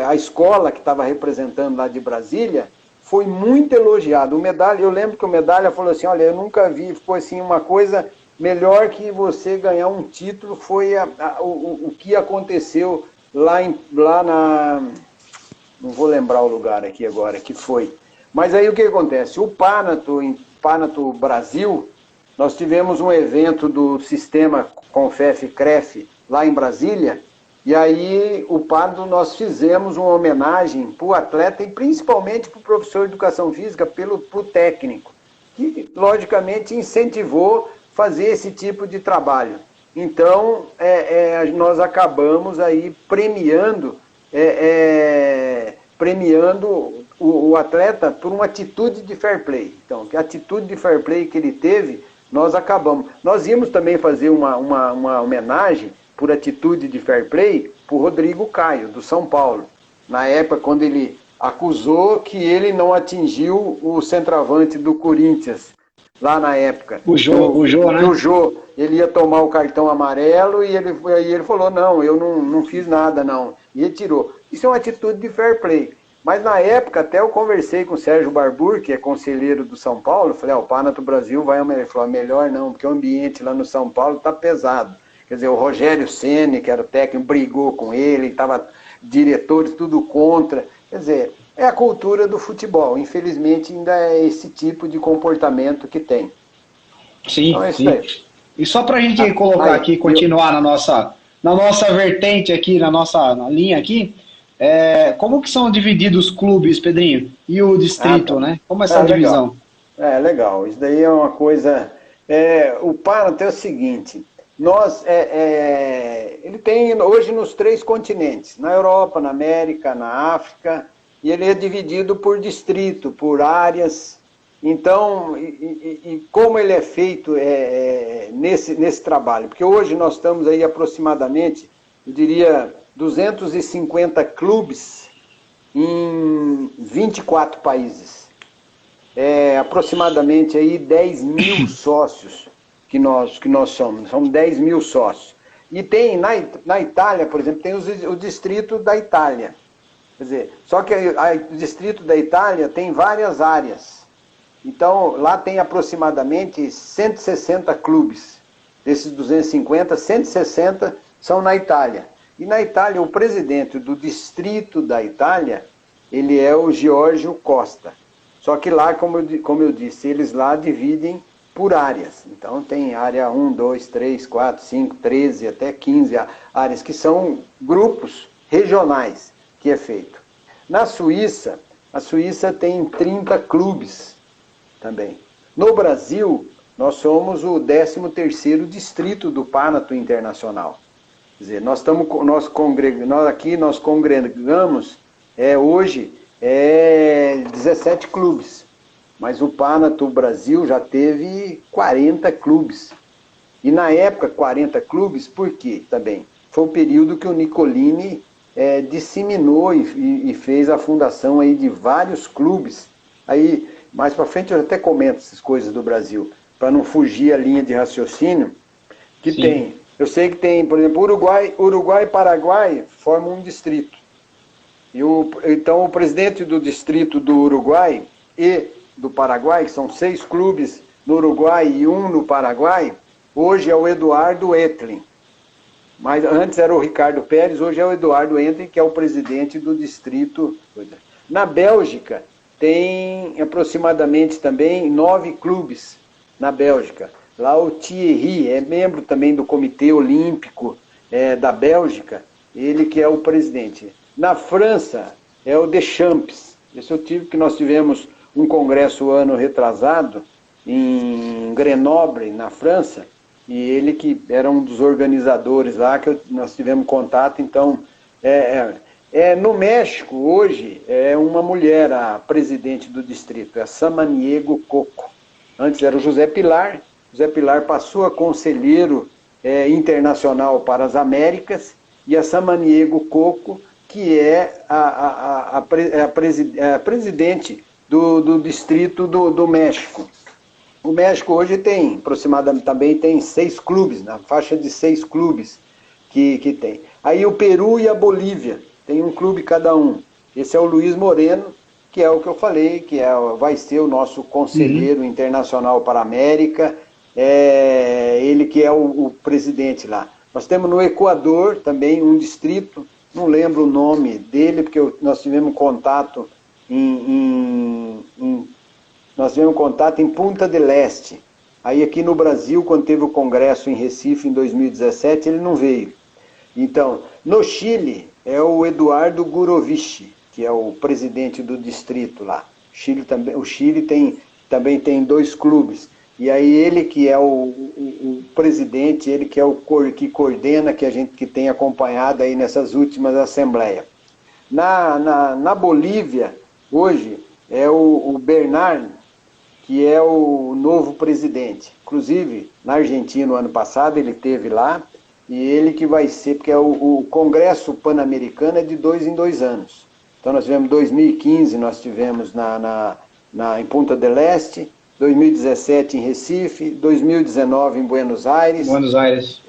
a escola que estava representando lá de Brasília, foi muito elogiado. O Medalha, eu lembro que o Medalha falou assim, olha, eu nunca vi, foi assim, uma coisa melhor que você ganhar um título, foi o que aconteceu lá na... Não vou lembrar o lugar aqui agora, que foi. Mas aí o que acontece? O Panathinaikos Brasil, nós tivemos um evento do sistema CONFEF-CREF lá em Brasília, e aí o Panathinaikos nós fizemos uma homenagem para o atleta e principalmente para o professor de educação física, para o técnico, que logicamente incentivou fazer esse tipo de trabalho. Então nós acabamos aí premiando o atleta por uma atitude de fair play. Então, a atitude de fair play que ele teve, nós acabamos. Nós íamos também fazer uma homenagem por atitude de fair play para o Rodrigo Caio, do São Paulo. Na época, quando ele acusou que ele não atingiu o centroavante do Corinthians, lá na época. O Jô, né? O Jô, ele ia tomar o cartão amarelo e aí ele falou, não, eu não fiz nada, não. E ele tirou. Isso é uma atitude de fair play. Mas na época, até eu conversei com o Sérgio Barbour, que é conselheiro do São Paulo, falei, o Panato Brasil vai melhor. Ele falou, melhor não, porque o ambiente lá no São Paulo está pesado. Quer dizer, o Rogério Ceni, que era o técnico, brigou com ele, estava diretores tudo contra. Quer dizer, é a cultura do futebol. Infelizmente, ainda é esse tipo de comportamento que tem. Sim, então, é isso aí. E só para a gente colocar aqui, continuar na nossa vertente aqui, na linha aqui, como que são divididos os clubes, Pedrinho? E o distrito, né? Como é essa divisão? Legal. Isso daí é uma coisa... o Panato é o seguinte... ele tem hoje nos 3 continentes, na Europa, na América, na África, e ele é dividido por distrito, por áreas. Então, como ele é feito nesse trabalho? Porque hoje nós estamos aí aproximadamente, eu diria, 250 clubes em 24 países. Aproximadamente aí 10 mil sócios que nós somos 10 mil sócios. E tem, na Itália, por exemplo, tem o distrito da Itália. Quer dizer, só que o distrito da Itália tem várias áreas. Então, lá tem aproximadamente 160 clubes. Desses 250, 160 são na Itália. E na Itália, o presidente do distrito da Itália, ele é o Giorgio Costa. Só que lá, como eu disse, eles lá dividem por áreas. Então tem área 1, 2, 3, 4, 5, 13, até 15 áreas, que são grupos regionais que é feito. Na Suíça, a Suíça tem 30 clubes também. No Brasil, nós somos o 13º distrito do Panato Internacional. Quer dizer, nós congregamos hoje 17 clubes. Mas o Panato Brasil já teve 40 clubes. E na época, 40 clubes, por quê também? Foi o período que o Nicolini disseminou e fez a fundação aí de vários clubes. Aí, mais para frente, eu até comento essas coisas do Brasil, para não fugir a linha de raciocínio que Sim. tem. Eu sei que tem, por exemplo, Uruguai e Paraguai formam um distrito. Então, o presidente do distrito do Uruguai e do Paraguai, que são 6 clubes no Uruguai e 1 no Paraguai, hoje é o Eduardo Etlin. Mas antes era o Ricardo Pérez, hoje é o Eduardo Etlin, que é o presidente do distrito. Na Bélgica, tem aproximadamente também 9 clubes na Bélgica. Lá o Thierry é membro também do Comitê Olímpico da Bélgica, ele que é o presidente. Na França, é o Deschamps. Esse é o tipo que nós tivemos um congresso ano retrasado em Grenoble, na França, e ele que era um dos organizadores lá, que nós tivemos contato. Então, no México, hoje, é uma mulher a presidente do distrito, é a Samaniego Coco. Antes era o José Pilar passou a conselheiro internacional para as Américas, e a Samaniego Coco, que é a presidente do distrito do México. O México hoje tem aproximadamente também tem 6 clubes, na faixa de 6 clubes que tem. Aí o Peru e a Bolívia tem um clube cada um. Esse é o Luiz Moreno, que é o que eu falei, que vai ser o nosso conselheiro internacional para a América, ele que é o presidente lá. Nós temos no Equador também um distrito, não lembro o nome dele, porque nós tivemos contato nós tivemos contato em Punta del Este. Aí aqui no Brasil, quando teve o congresso em Recife em 2017, ele não veio. Então, no Chile, é o Eduardo Gurovich, que é o presidente do distrito lá. O Chile também tem 2 clubes. E aí ele que é o presidente, ele que é que coordena, que tem acompanhado aí nessas últimas assembleias. Na Bolívia, hoje, é o Bernard, que é o novo presidente. Inclusive, na Argentina, no ano passado, ele esteve lá, e ele que vai ser, porque o Congresso Pan-Americano é de 2 em 2 anos. Então nós tivemos 2015, nós tivemos em Punta del Este, 2017 em Recife, 2019 em Buenos Aires. Buenos Aires.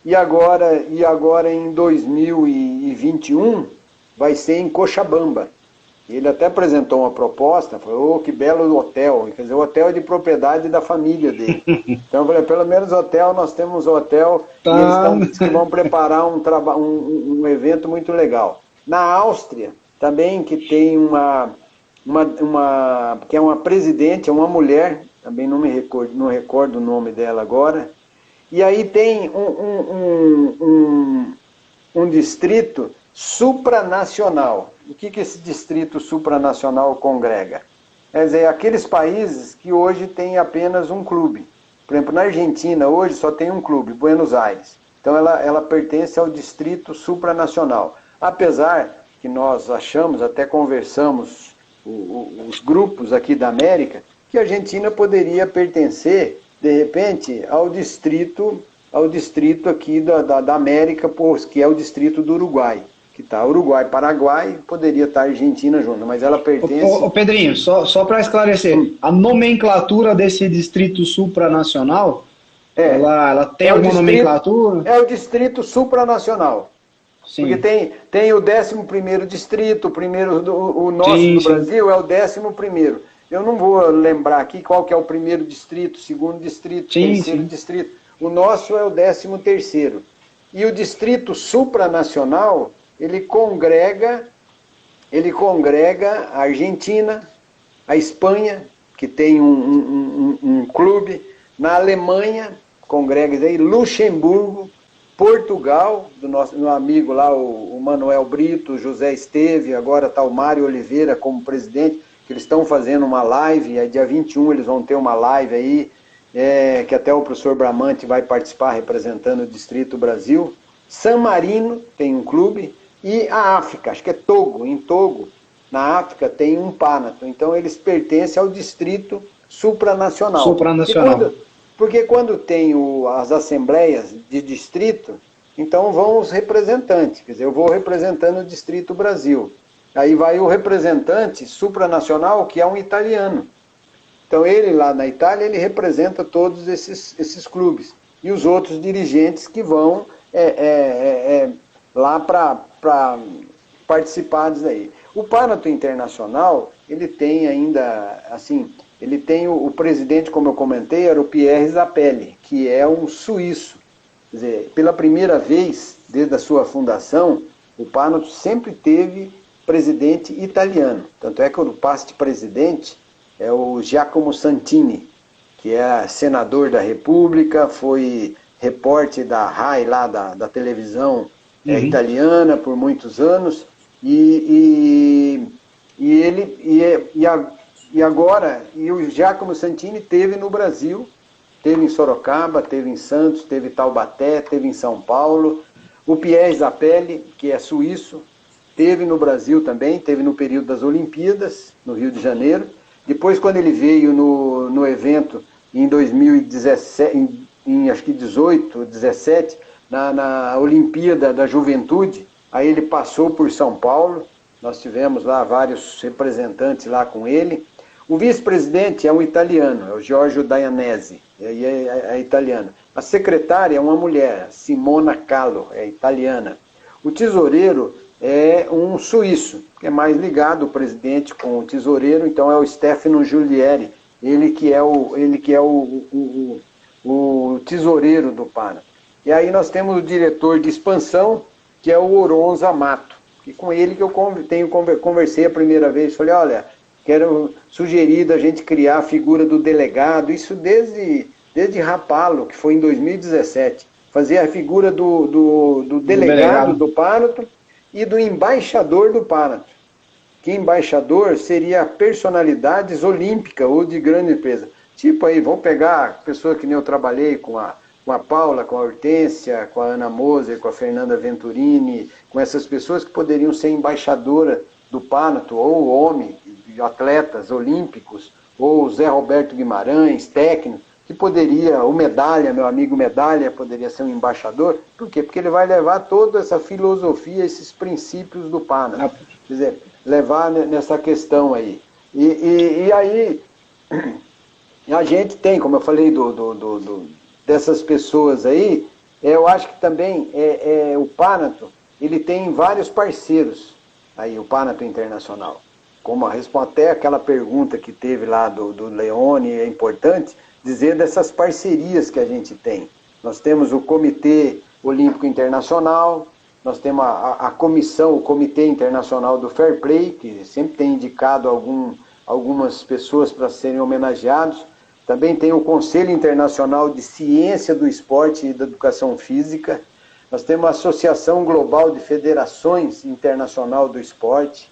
E agora em 2021 vai ser em Cochabamba. Ele até apresentou uma proposta, falou, que belo hotel. Quer dizer, o hotel é de propriedade da família dele. Então eu falei, pelo menos hotel, nós temos hotel, e eles vão preparar um evento muito legal. Na Áustria, também, que tem que é uma presidente, é uma mulher, também não recordo o nome dela agora, e aí tem um distrito supranacional. O que esse distrito supranacional congrega? Quer dizer, aqueles países que hoje têm apenas um clube. Por exemplo, na Argentina, hoje só tem um clube, Buenos Aires. Então ela pertence ao distrito supranacional. Apesar que nós achamos, até conversamos os grupos aqui da América, que a Argentina poderia pertencer, de repente, ao distrito aqui da América, que é o distrito do Uruguai. Que está Uruguai, Paraguai, poderia estar Argentina junto, mas ela pertence... Ô Pedrinho, só para esclarecer, a nomenclatura desse distrito supranacional, ela tem alguma nomenclatura? É o distrito supranacional. Sim. Porque tem o 11º distrito, o nosso do Brasil é o 11º. Eu não vou lembrar aqui qual que é o primeiro distrito, segundo distrito, terceiro distrito. O nosso é o 13º. E o distrito supranacional, ele congrega a Argentina, a Espanha, que tem um clube, na Alemanha, congrega aí, Luxemburgo, Portugal, do nosso amigo lá, o Manuel Brito, o José Esteve, agora está o Mário Oliveira como presidente, que eles estão fazendo uma live, aí dia 21 eles vão ter uma live aí, que até o professor Bramante vai participar representando o Distrito Brasil. San Marino tem um clube, e a África, acho que é Togo, em Togo, na África tem um Panathon, então eles pertencem ao Distrito Supranacional. Porque quando tem as assembleias de distrito, então vão os representantes, quer dizer, eu vou representando o Distrito Brasil. Aí vai o representante supranacional, que é um italiano. Então ele lá na Itália, ele representa todos esses clubes. E os outros dirigentes que vão lá para participar disso aí. O Panathon Internacional, ele tem ainda, assim, ele tem o presidente, como eu comentei, era o Pierre Zappelli, que é um suíço. Quer dizer, pela primeira vez, desde a sua fundação, o Panathon sempre teve presidente italiano. Tanto é que o past presidente é o Giacomo Santini, que é senador da República, foi repórter da RAI, lá da televisão italiana, por muitos anos, e o Giacomo Santini teve no Brasil, teve em Sorocaba, teve em Santos, teve em Taubaté, teve em São Paulo. O Pierre Zappelli, que é suíço, teve no Brasil também, teve no período das Olimpíadas, no Rio de Janeiro. Depois, quando ele veio no evento em 2017, em acho que 18, 17, na Olimpíada da Juventude, aí ele passou por São Paulo, nós tivemos lá vários representantes lá com ele. O vice-presidente é um italiano, é o Giorgio Daianese, é italiano. A secretária é uma mulher, Simona Callo, é italiana. O tesoureiro é um suíço, que é mais ligado, o presidente, com o tesoureiro, então é o Stefano Giulieri, ele que é o tesoureiro do Panathon. E aí nós temos o diretor de expansão, que é o Oronza Amato, que com ele que eu conversei a primeira vez, falei, olha, quero sugerir da gente criar a figura do delegado, isso desde Rapallo, que foi em 2017, fazer a figura do delegado do Panathon e do embaixador do Panathon, que embaixador seria personalidades olímpicas ou de grande empresa. Tipo aí, vamos pegar pessoa que nem eu trabalhei com a Paula, com a Hortência, com a Ana Moser, com a Fernanda Venturini, com essas pessoas que poderiam ser embaixadora do Panathon, ou atletas olímpicos, ou Zé Roberto Guimarães, técnico, que poderia, o Medalha, meu amigo Medalha, poderia ser um embaixador. Por quê? Porque ele vai levar toda essa filosofia, esses princípios do Pánato. Quer dizer, levar nessa questão aí. E aí, a gente tem, como eu falei, dessas pessoas aí, eu acho que também o Pánato, ele tem vários parceiros, aí, o Pánato Internacional. Como até aquela pergunta que teve lá do Leone, é importante dizer dessas parcerias que a gente tem. Nós temos o Comitê Olímpico Internacional, nós temos a comissão, o Comitê Internacional do Fair Play, que sempre tem indicado algumas pessoas para serem homenageados. Também tem o Conselho Internacional de Ciência do Esporte e da Educação Física. Nós temos a Associação Global de Federações Internacional do Esporte.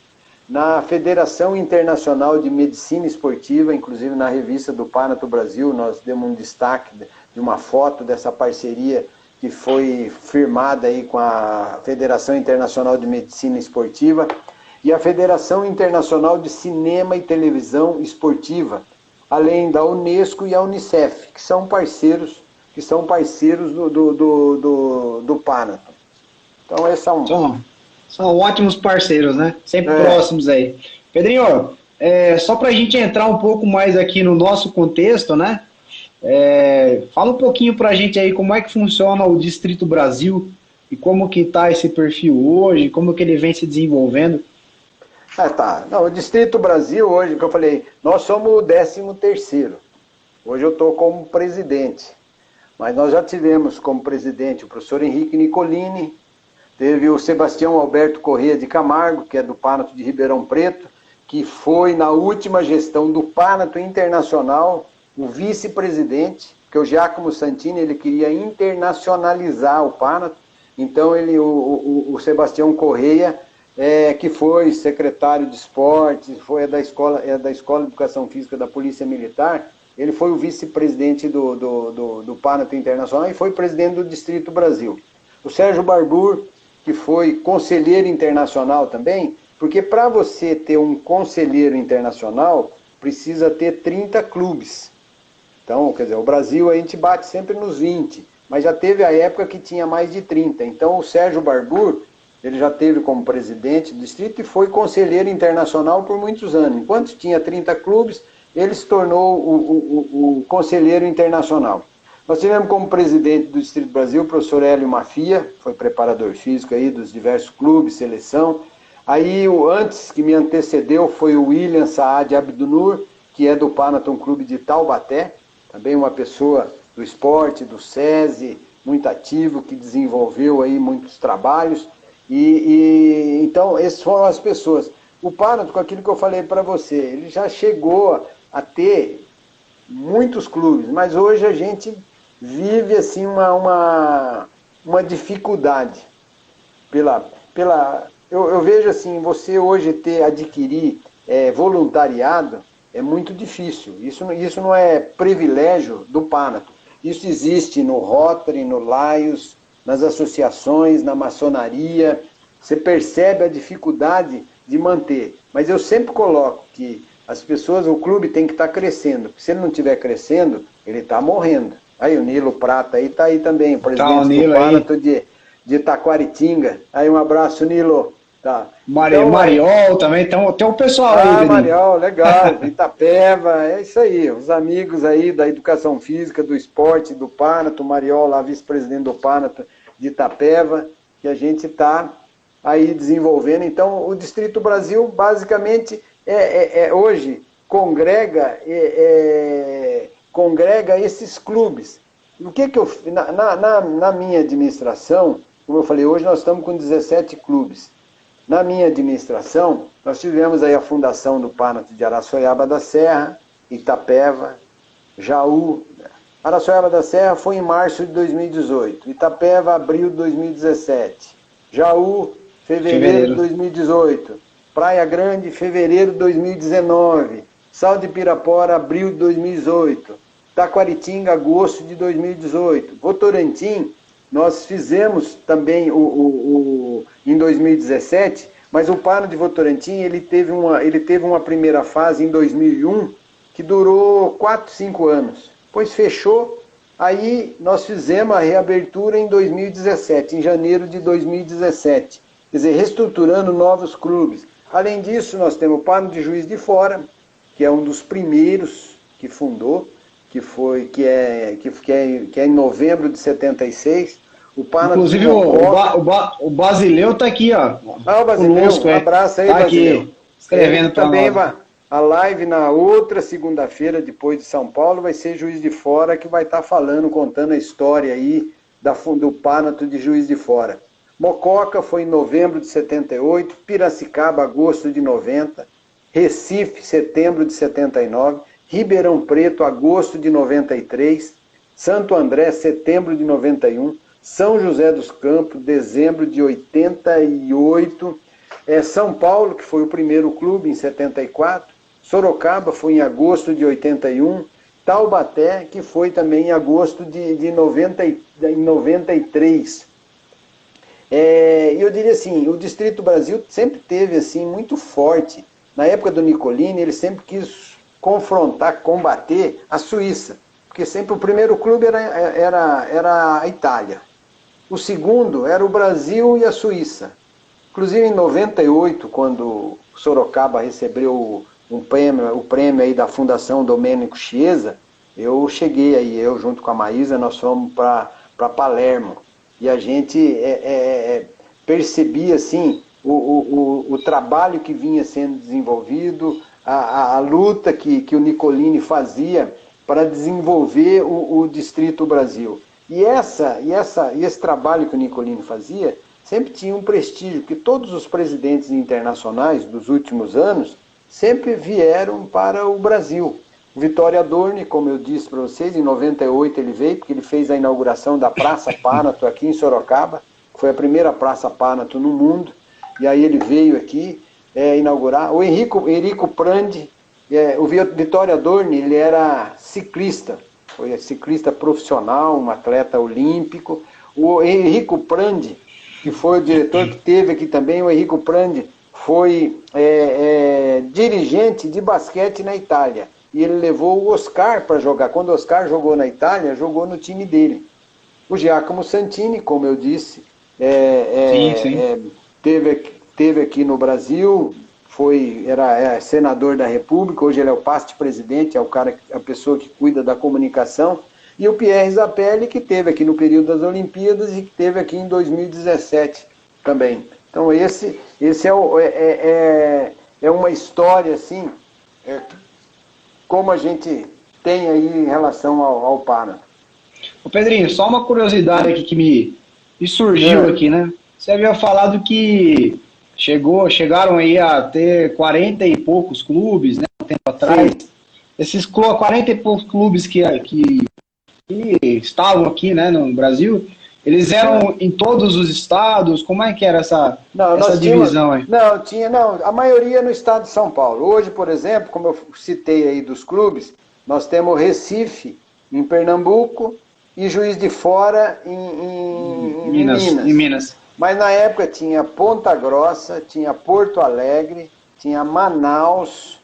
Na Federação Internacional de Medicina Esportiva, inclusive na revista do Pánato Brasil, nós demos um destaque de uma foto dessa parceria que foi firmada aí com a Federação Internacional de Medicina Esportiva e a Federação Internacional de Cinema e Televisão Esportiva, além da Unesco e a Unicef, que são parceiros do Pánato. Então, esses são ótimos parceiros, né? Sempre próximos aí. Pedrinho, só para a gente entrar um pouco mais aqui no nosso contexto, né? Fala um pouquinho para a gente aí como é que funciona o Distrito Brasil e como que está esse perfil hoje, como que ele vem se desenvolvendo. Não, o Distrito Brasil hoje, que eu falei, nós somos o 13º. Hoje eu estou como presidente. Mas nós já tivemos como presidente o professor Henrique Nicolini, teve o Sebastião Alberto Corrêa de Camargo, que é do Pánato de Ribeirão Preto, que foi na última gestão do Pánato Internacional o vice-presidente, porque o Giacomo Santini ele queria internacionalizar o Pánato, então o Sebastião Corrêa, que foi secretário de esportes, da Escola de Educação Física da Polícia Militar, ele foi o vice-presidente do Pánato Internacional e foi presidente do Distrito Brasil. O Sérgio Barbour, que foi conselheiro internacional também, porque para você ter um conselheiro internacional, precisa ter 30 clubes. Então, quer dizer, o Brasil a gente bate sempre nos 20, mas já teve a época que tinha mais de 30. Então, o Sérgio Barbour, ele já teve como presidente do distrito e foi conselheiro internacional por muitos anos. Enquanto tinha 30 clubes, ele se tornou o conselheiro internacional. Nós tivemos como presidente do Distrito Brasil o professor Hélio Mafia, foi preparador físico aí dos diversos clubes, seleção. Aí, antes que me antecedeu, foi o William Saad Abdunur, que é do Pánato Clube de Taubaté, também uma pessoa do esporte, do SESI, muito ativo, que desenvolveu aí muitos trabalhos. Então, essas foram as pessoas. O Pánato, com aquilo que eu falei para você, ele já chegou a ter muitos clubes, mas hoje a gente vive assim uma dificuldade. Eu vejo assim, você hoje adquirir voluntariado é muito difícil. Isso não é privilégio do Pánato. Isso existe no Rotary, no Lions, nas associações, na maçonaria. Você percebe a dificuldade de manter. Mas eu sempre coloco que as pessoas, o clube tem que estar crescendo. Se ele não estiver crescendo, ele está morrendo. Aí o Nilo Prata aí está aí também, o presidente do Pánato de Taquaritinga. Aí um abraço, Nilo. Tá. Mariol também, tem um pessoal aí. Mariol, legal, Itapeva, é isso aí, os amigos aí da educação física, do esporte, do Pánato, Mariol lá, vice-presidente do Pánato de Itapeva, que a gente está aí desenvolvendo. Então, o Distrito Brasil, basicamente, hoje, congrega esses clubes. O que eu na minha administração, como eu falei, hoje nós estamos com 17 clubes. Na minha administração, nós tivemos aí a fundação do Pánato de Araçoiaba da Serra, Itapeva, Jaú. Araçoiaba da Serra foi em março de 2018, Itapeva, abril de 2017, Jaú, fevereiro de 2018, Praia Grande, fevereiro de 2019, Sal de Pirapora, abril de 2018, Taquaritinga, agosto de 2018, Votorantim, nós fizemos também em 2017, mas o Pánato de Votorantim ele teve uma primeira fase em 2001 que durou 4, 5 anos. Pois fechou. Aí nós fizemos a reabertura em 2017, em janeiro de 2017. Quer dizer, reestruturando novos clubes. Além disso, nós temos o Párnato de Juiz de Fora, que é um dos primeiros que fundou, que é em novembro de 76. O Párnato Inclusive o Basileu tá aqui, ó. Ah, o Basileu, um abraço aí, tá Basileu. Aqui, escrevendo para também nós. A live na outra segunda-feira, depois de São Paulo, vai ser Juiz de Fora, que vai estar falando, contando a história aí do Párnato de Juiz de Fora. Mococa foi em novembro de 78, Piracicaba, agosto de 90, Recife, setembro de 79, Ribeirão Preto, agosto de 93, Santo André, setembro de 91, São José dos Campos, dezembro de 88, São Paulo, que foi o primeiro clube, em 74, Sorocaba foi em agosto de 81, Taubaté, que foi também em agosto de 93. Eu diria assim, o Distrito Brasil sempre teve assim muito forte. Na época do Nicolini, ele sempre quis confrontar, combater a Suíça, porque sempre o primeiro clube era a Itália. O segundo era o Brasil e a Suíça. Inclusive em 98, quando Sorocaba recebeu o prêmio aí da Fundação Domênico Chiesa, eu cheguei aí, eu junto com a Maísa, nós fomos para Palermo. E a gente percebia assim, o trabalho que vinha sendo desenvolvido, a luta que o Nicolini fazia para desenvolver o Distrito Brasil. E esse trabalho que o Nicolini fazia sempre tinha um prestígio, porque todos os presidentes internacionais dos últimos anos sempre vieram para o Brasil. O Vitório Adorni, como eu disse para vocês, em 98 ele veio, porque ele fez a inauguração da Praça Párnato aqui em Sorocaba, que foi a primeira Praça Párnato no mundo, e aí ele veio aqui inaugurar. O Enrico Prandi, o Vitório Adorni, ele era ciclista, foi ciclista profissional, um atleta olímpico. O Enrico Prandi, que foi o diretor que teve aqui também, o Enrico Prandi foi dirigente de basquete na Itália. E ele levou o Oscar para jogar. Quando o Oscar jogou na Itália, jogou no time dele. O Giacomo Santini, como eu disse, teve aqui no Brasil, era senador da República, hoje ele é o presidente, é a pessoa que cuida da comunicação. E o Pierre Zappelli, que teve aqui no período das Olimpíadas e que teve aqui em 2017 também. Então esse é uma história assim, como a gente tem aí em relação ao Párnato. Ô Pedrinho, só uma curiosidade aqui que me surgiu aqui, né? Você havia falado que chegaram aí a ter 40 e poucos clubes, né? Um tempo atrás. Sim. Esses 40 e poucos clubes que estavam aqui, né, no Brasil, eles eram em todos os estados? Como é que era essa divisão aí? Não, a maioria no estado de São Paulo. Hoje, por exemplo, como eu citei aí dos clubes, nós temos Recife, em Pernambuco, e Juiz de Fora em Minas. Mas na época tinha Ponta Grossa, tinha Porto Alegre, tinha Manaus,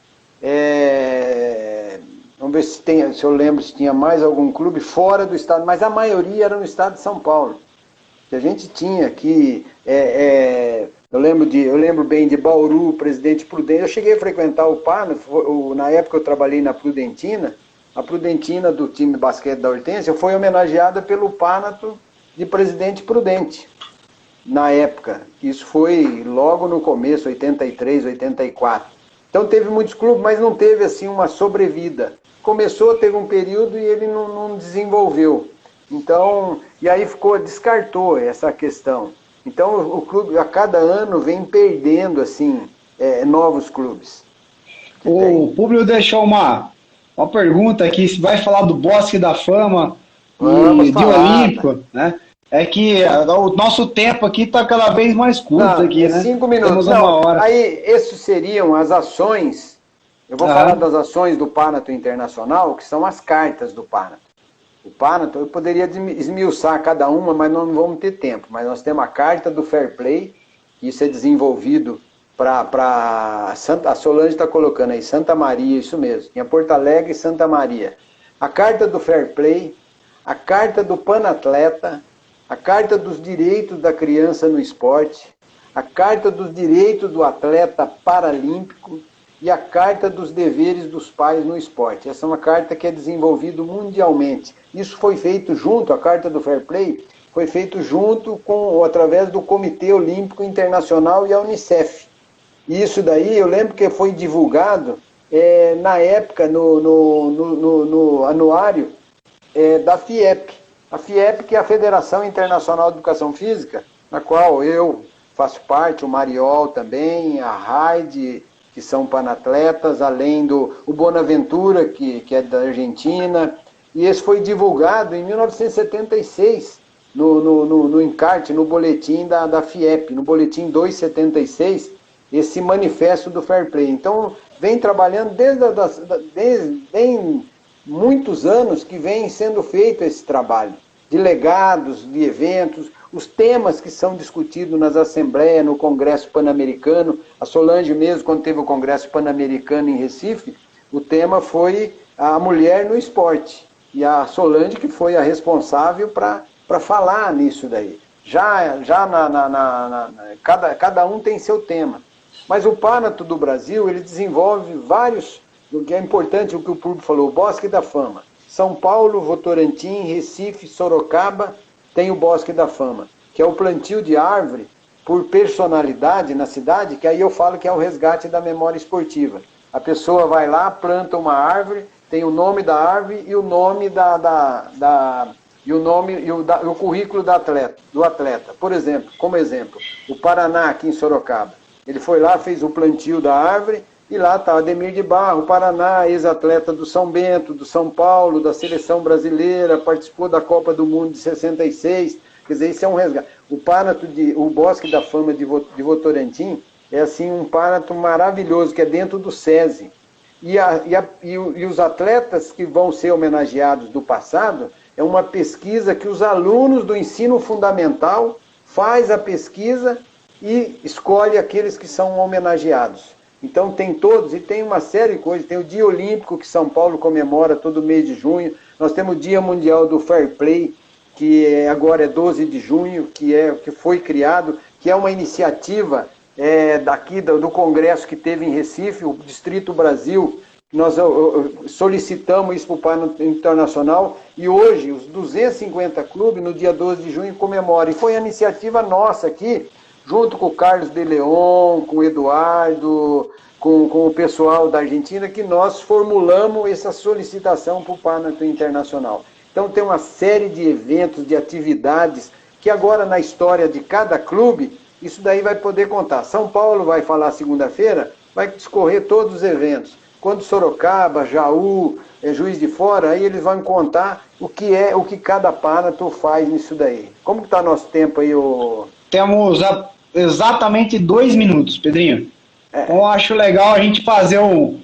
vamos ver se eu lembro se tinha mais algum clube fora do estado, mas a maioria era no estado de São Paulo. Que a gente tinha aqui, eu lembro bem de Bauru, Presidente Prudente. Eu cheguei a frequentar o Párnato, na época eu trabalhei na Prudentina. A Prudentina do time de basquete da Hortência foi homenageada pelo Párnato de Presidente Prudente, na época. Isso foi logo no começo, 83, 84. Então teve muitos clubes, mas não teve assim uma sobrevida. Começou, teve um período e ele não desenvolveu. Então, e aí descartou essa questão. Então o clube a cada ano vem perdendo assim novos clubes. O Públio deixou uma pergunta aqui, se vai falar do Bosque da Fama e de Olímpico, né? É que o nosso tempo aqui está cada vez mais curto aqui, né? 5 minutos. Temos uma hora. Aí, essas seriam as ações. Eu vou falar das ações do Párnato Internacional, que são as cartas do Párnato. O Párnato, eu poderia esmiuçar cada uma, mas não vamos ter tempo. Mas nós temos a carta do Fair Play, que isso é desenvolvido a Solange está colocando aí, Santa Maria, isso mesmo. Tinha Porto Alegre e Santa Maria. a Carta do Fair Play, a Carta do Panatleta, a Carta dos Direitos da Criança no Esporte, a Carta dos Direitos do Atleta Paralímpico e a Carta dos Deveres dos Pais no Esporte. Essa é uma carta que é desenvolvida mundialmente. Isso foi feito junto, a Carta do Fair Play, foi feito junto através do Comitê Olímpico Internacional e a Unicef. E isso daí, eu lembro que foi divulgado na época, no anuário da FIEP. A FIEP, que é a Federação Internacional de Educação Física, na qual eu faço parte, o Mariol também, a Raide, que são panatletas, além do Bonaventura, que é da Argentina. E esse foi divulgado em 1976, no encarte, no boletim da FIEP, no boletim 276, esse manifesto do Fair Play. Então, vem trabalhando desde muitos anos que vem sendo feito esse trabalho, de legados, de eventos, os temas que são discutidos nas assembleias, no Congresso Pan-Americano. A Solange mesmo, quando teve o Congresso Pan-Americano em Recife, o tema foi a mulher no esporte. E a Solange que foi a responsável para falar nisso daí. Cada um tem seu tema. Mas o Panato do Brasil, ele desenvolve vários, o que é importante, o que o público falou, o Bosque da Fama. São Paulo, Votorantim, Recife, Sorocaba, tem o Bosque da Fama, que é o plantio de árvore por personalidade na cidade, que aí eu falo que é o resgate da memória esportiva. A pessoa vai lá, planta uma árvore, tem o nome da árvore e o nome o currículo do atleta. Por exemplo, como exemplo, o Paraná, aqui em Sorocaba. Ele foi lá, fez o plantio da árvore, e lá está Ademir de Barro, Paraná, ex-atleta do São Bento, do São Paulo, da seleção brasileira, participou da Copa do Mundo de 66. Quer dizer, isso é um resgate. O Bosque da Fama de Votorantim é assim um Panato maravilhoso, que é dentro do SESI. E os atletas que vão ser homenageados do passado, é uma pesquisa que os alunos do ensino fundamental faz a pesquisa e escolhe aqueles que são homenageados. Então tem todos, e tem uma série de coisas. Tem o Dia Olímpico, que São Paulo comemora todo mês de junho. Nós temos o Dia Mundial do Fair Play, que agora é 12 de junho, que foi criado, que é uma iniciativa daqui do Congresso que teve em Recife, o Distrito Brasil. Nós solicitamos isso para o Panato Internacional, e hoje os 250 clubes, no dia 12 de junho, comemoram. E foi a iniciativa nossa aqui, junto com o Carlos de Leon, com o Eduardo, com o pessoal da Argentina, que nós formulamos essa solicitação para o Panato Internacional. Então tem uma série de eventos, de atividades, que agora na história de cada clube, isso daí vai poder contar. São Paulo vai falar segunda-feira, vai discorrer todos os eventos. Quando Sorocaba, Jaú, Juiz de Fora, aí eles vão contar o que cada Panato faz nisso daí. Como que está nosso tempo aí, Temos exatamente 2 minutos, Pedrinho. Então eu acho legal a gente fazer um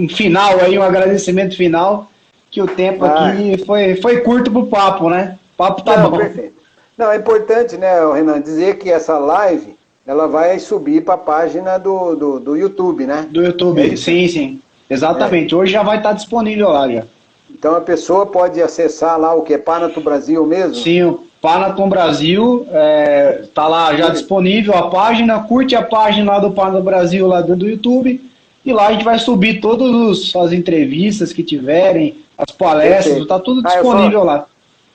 final aí, um agradecimento final, que o tempo aqui foi curto pro papo, né? O papo tá bom. Perfeito. Não, é importante, né, Renan, dizer que essa live, ela vai subir para a página do YouTube, né? Do YouTube, sim. Exatamente. Hoje já vai estar disponível lá, já. Então a pessoa pode acessar lá o que é Panato Brasil mesmo? Sim, o Panato Brasil está lá já disponível a página. Curte a página lá do Panato Brasil lá do YouTube, e lá a gente vai subir todas as entrevistas que tiverem, as palestras, está tudo disponível lá.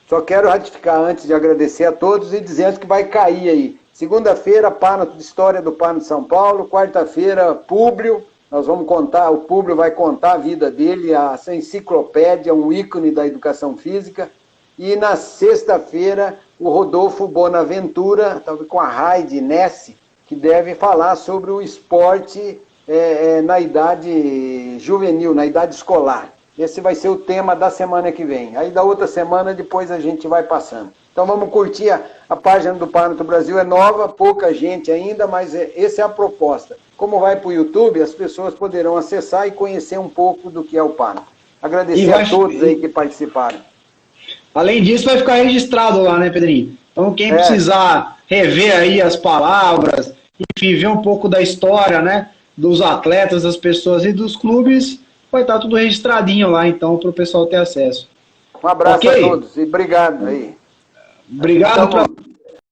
Só quero ratificar antes de agradecer a todos e dizendo que vai cair aí. Segunda-feira, Panato de História do Panato de São Paulo. Quarta-feira, Públio. Nós vamos contar, o Públio vai contar a vida dele, essa enciclopédia, um ícone da educação física. E na sexta-feira, o Rodolfo Bonaventura, com a Raide Nessi, que deve falar sobre o esporte na idade juvenil, na idade escolar. Esse vai ser o tema da semana que vem. Aí da outra semana, depois a gente vai passando. Então vamos curtir a página do Panato Brasil, é nova, pouca gente ainda, mas essa é a proposta. Como vai para o YouTube, as pessoas poderão acessar e conhecer um pouco do que é o Panato. Agradecer a todos aí que participaram. Além disso, vai ficar registrado lá, né, Pedrinho? Então quem precisar rever aí as palavras, enfim, ver um pouco da história, né, dos atletas, das pessoas e dos clubes, vai estar tudo registradinho lá, então, para o pessoal ter acesso. Um abraço Ok? a todos e obrigado aí. Obrigado. Estamos-